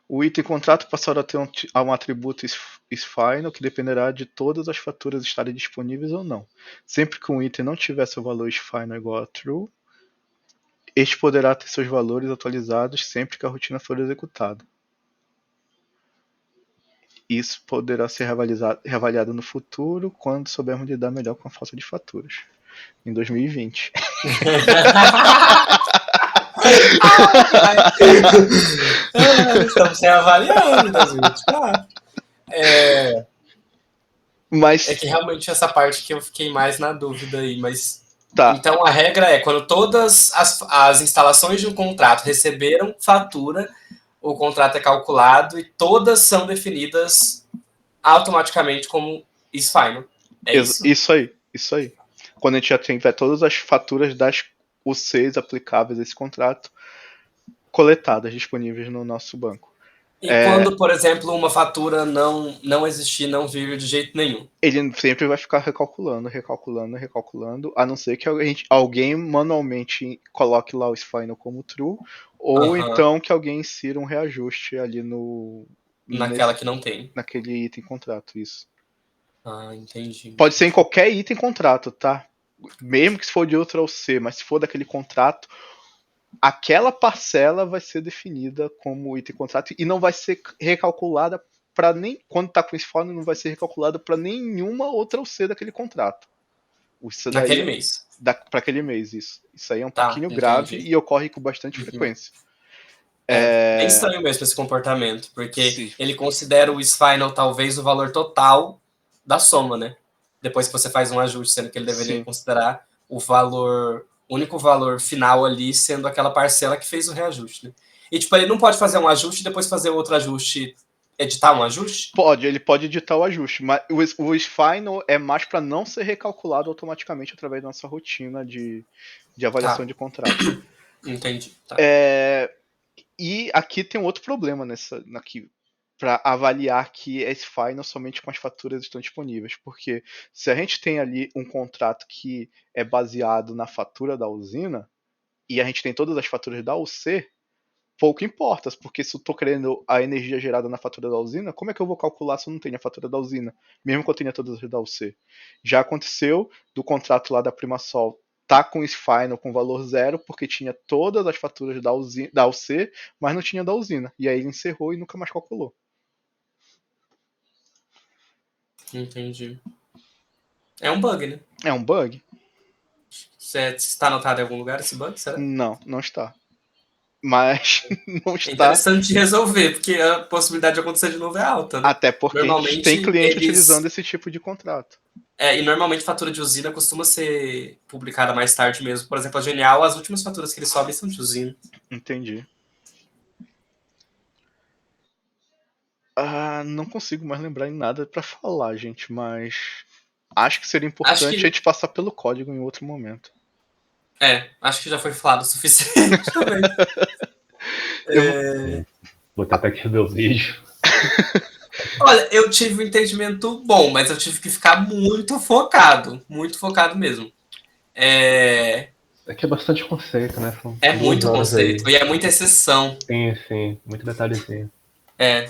O item contrato passará a ter um atributo isFinal que dependerá de todas as faturas estarem disponíveis ou não. Sempre que um item não tiver seu valor isFinal igual a true, este poderá ter seus valores atualizados sempre que a rotina for executada. Isso poderá ser reavaliado no futuro quando soubermos lidar melhor com a falta de faturas. Em 2020. Estamos reavaliando em 2024. Mas É que realmente essa parte que eu fiquei mais na dúvida aí, mas tá. Então a regra é quando todas as instalações de um contrato receberam fatura, o contrato é calculado e todas são definidas automaticamente como isFinal. É isso? Isso aí. Quando a gente já tiver todas as faturas das UCs aplicáveis a esse contrato coletadas, disponíveis no nosso banco. E quando, por exemplo, uma fatura não existir, não vir de jeito nenhum? Ele sempre vai ficar recalculando, a não ser que alguém manualmente coloque lá o isFinal como true, ou então que alguém insira um reajuste ali naquela que não tem. Naquele item contrato, isso. Entendi. Pode ser em qualquer item contrato, tá? Mesmo que se for de outra OC, mas se for daquele contrato, aquela parcela vai ser definida como item contrato e não vai ser recalculada para nem quando está com esse fone, não vai ser recalculada para nenhuma outra OC daquele contrato. Naquele mês. Para aquele mês, isso. Isso aí é um pouquinho grave e ocorre com bastante frequência. É estranho mesmo esse comportamento, porque ele considera o isFinal talvez o valor total da soma, né? Depois que você faz um ajuste, sendo que ele deveria considerar o único valor final ali sendo aquela parcela que fez o reajuste, né? E tipo, ele não pode fazer um ajuste e depois fazer outro ajuste, editar um ajuste? Ele pode editar o ajuste, mas o isFinal é mais para não ser recalculado automaticamente através da nossa rotina de avaliação de contrato. Entendi. Tá. E aqui tem um outro problema para avaliar que é isFinal somente com as faturas estão disponíveis, porque se a gente tem ali um contrato que é baseado na fatura da usina e a gente tem todas as faturas da UC, pouco importa, porque se eu estou querendo a energia gerada na fatura da usina, como é que eu vou calcular se eu não tenho a fatura da usina, mesmo que eu tenha todas as da UC? Já aconteceu do contrato lá da Primasol tá com isFinal com valor zero, porque tinha todas as faturas da UC, mas não tinha da usina. E aí ele encerrou e nunca mais calculou. Entendi. É um bug, né? É um bug. Está anotado em algum lugar esse bug, será? Não está. Mas não está. É interessante de resolver, porque a possibilidade de acontecer de novo é alta, né? Até porque a gente tem cliente utilizando esse tipo de contrato. E normalmente fatura de usina costuma ser publicada mais tarde mesmo. Por exemplo, a Genial, as últimas faturas que eles sobem são de usina. Entendi. Não consigo mais lembrar em nada para falar, gente, mas acho que seria importante a gente passar pelo código em outro momento. Acho que já foi falado o suficiente também. Vou até que ver o vídeo. Olha, eu tive um entendimento bom, mas eu tive que ficar muito focado mesmo. É que é bastante conceito, né? É muito conceito, e é muita exceção. Sim, muito detalhezinho.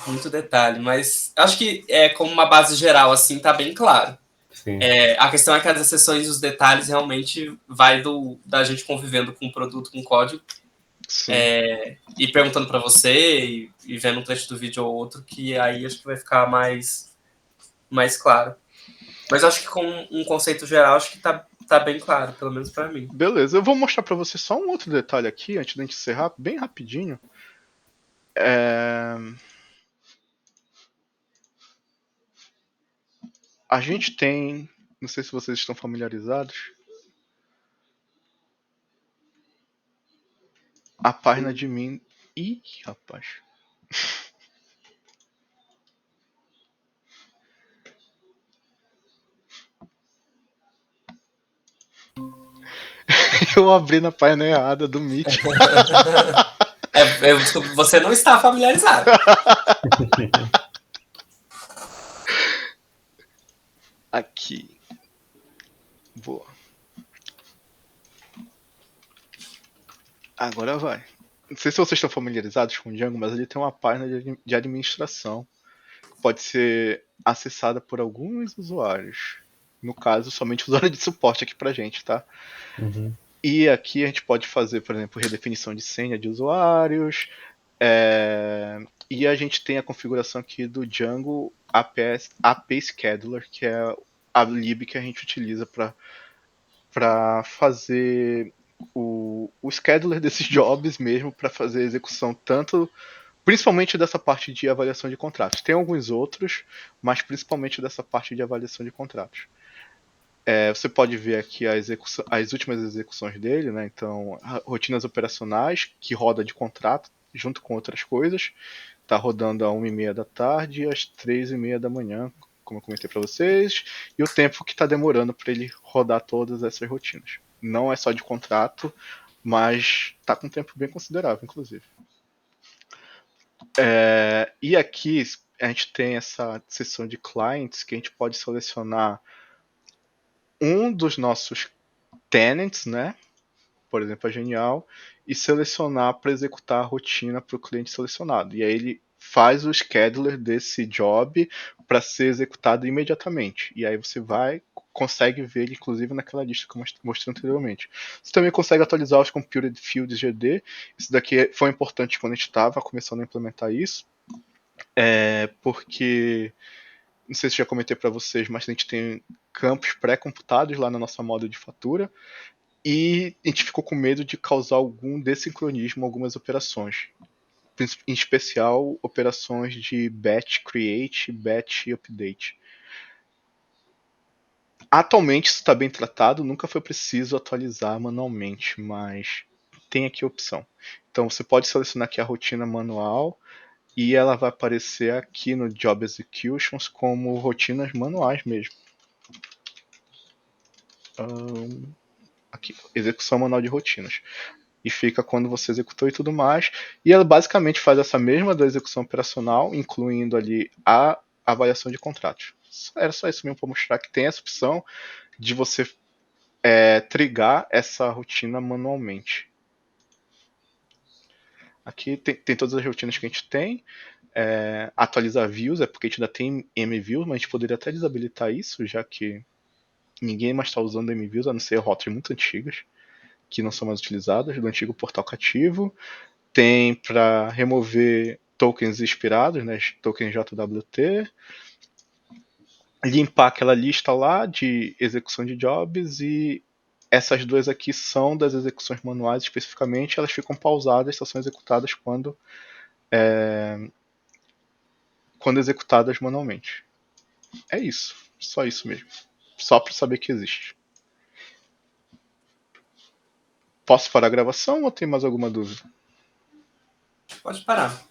Muito detalhe, mas acho que como uma base geral, assim, tá bem claro. Sim. A questão é que as exceções e os detalhes realmente vai da gente convivendo com o produto, com o código, e perguntando para você e vendo um trecho do vídeo ou outro, que aí acho que vai ficar mais claro. Mas acho que com um conceito geral, acho que tá bem claro, pelo menos para mim. Beleza, eu vou mostrar para você só um outro detalhe aqui, antes da gente encerrar, bem rapidinho. A gente tem, não sei se vocês estão familiarizados, a página de mim. Ih, rapaz. Eu abri na página errada do Meet. Você não está familiarizado. Aqui. Boa. Agora vai. Não sei se vocês estão familiarizados com o Django, mas ele tem uma página de administração que pode ser acessada por alguns usuários. No caso, somente usuário de suporte aqui pra gente, tá? Uhum. E aqui a gente pode fazer, por exemplo, redefinição de senha de usuários. E a gente tem a configuração aqui do Django AP Scheduler, que é a lib que a gente utiliza para fazer o scheduler desses jobs mesmo, para fazer a execução tanto, principalmente dessa parte de avaliação de contratos. Tem alguns outros, mas principalmente dessa parte de avaliação de contratos. Você pode ver aqui as últimas execuções dele, né? Então, rotinas operacionais, que roda de contrato, junto com outras coisas. Está rodando às 1h30 da tarde e às 3h30 da manhã, como eu comentei para vocês. E o tempo que está demorando para ele rodar todas essas rotinas. Não é só de contrato, mas está com um tempo bem considerável, inclusive. E aqui a gente tem essa seção de clients que a gente pode selecionar um dos nossos tenants, né? Por exemplo, a Genial, e selecionar para executar a rotina para o cliente selecionado. E aí ele faz o scheduler desse job para ser executado imediatamente. E aí você consegue ver ele, inclusive, naquela lista que eu mostrei anteriormente. Você também consegue atualizar os Computed Fields GD. Isso daqui foi importante quando a gente estava começando a implementar isso. Porque, não sei se já comentei para vocês, mas a gente tem campos pré-computados lá na nossa moda de fatura. E a gente ficou com medo de causar algum desincronismo em algumas operações. Em especial, operações de batch create e batch update. Atualmente isso está bem tratado, nunca foi preciso atualizar manualmente, mas tem aqui a opção. Então você pode selecionar aqui a rotina manual e ela vai aparecer aqui no Job Executions como rotinas manuais mesmo. Aqui, execução manual de rotinas. E fica quando você executou e tudo mais. E ela basicamente faz essa mesma da execução operacional, incluindo ali a avaliação de contratos. Era só isso mesmo para mostrar que tem essa opção de você trigar essa rotina manualmente. Aqui tem todas as rotinas que a gente tem. Atualizar views é porque a gente ainda tem MViews, mas a gente poderia até desabilitar isso, já que ninguém mais está usando MViews, a não ser rotas muito antigas, que não são mais utilizadas, do antigo portal cativo. Tem para remover tokens expirados, né, tokens JWT, limpar aquela lista lá de execução de jobs, e essas duas aqui são das execuções manuais especificamente, elas ficam pausadas, só são executadas quando executadas manualmente. É isso, só isso mesmo. Só para saber que existe. Posso parar a gravação ou tem mais alguma dúvida? Pode parar.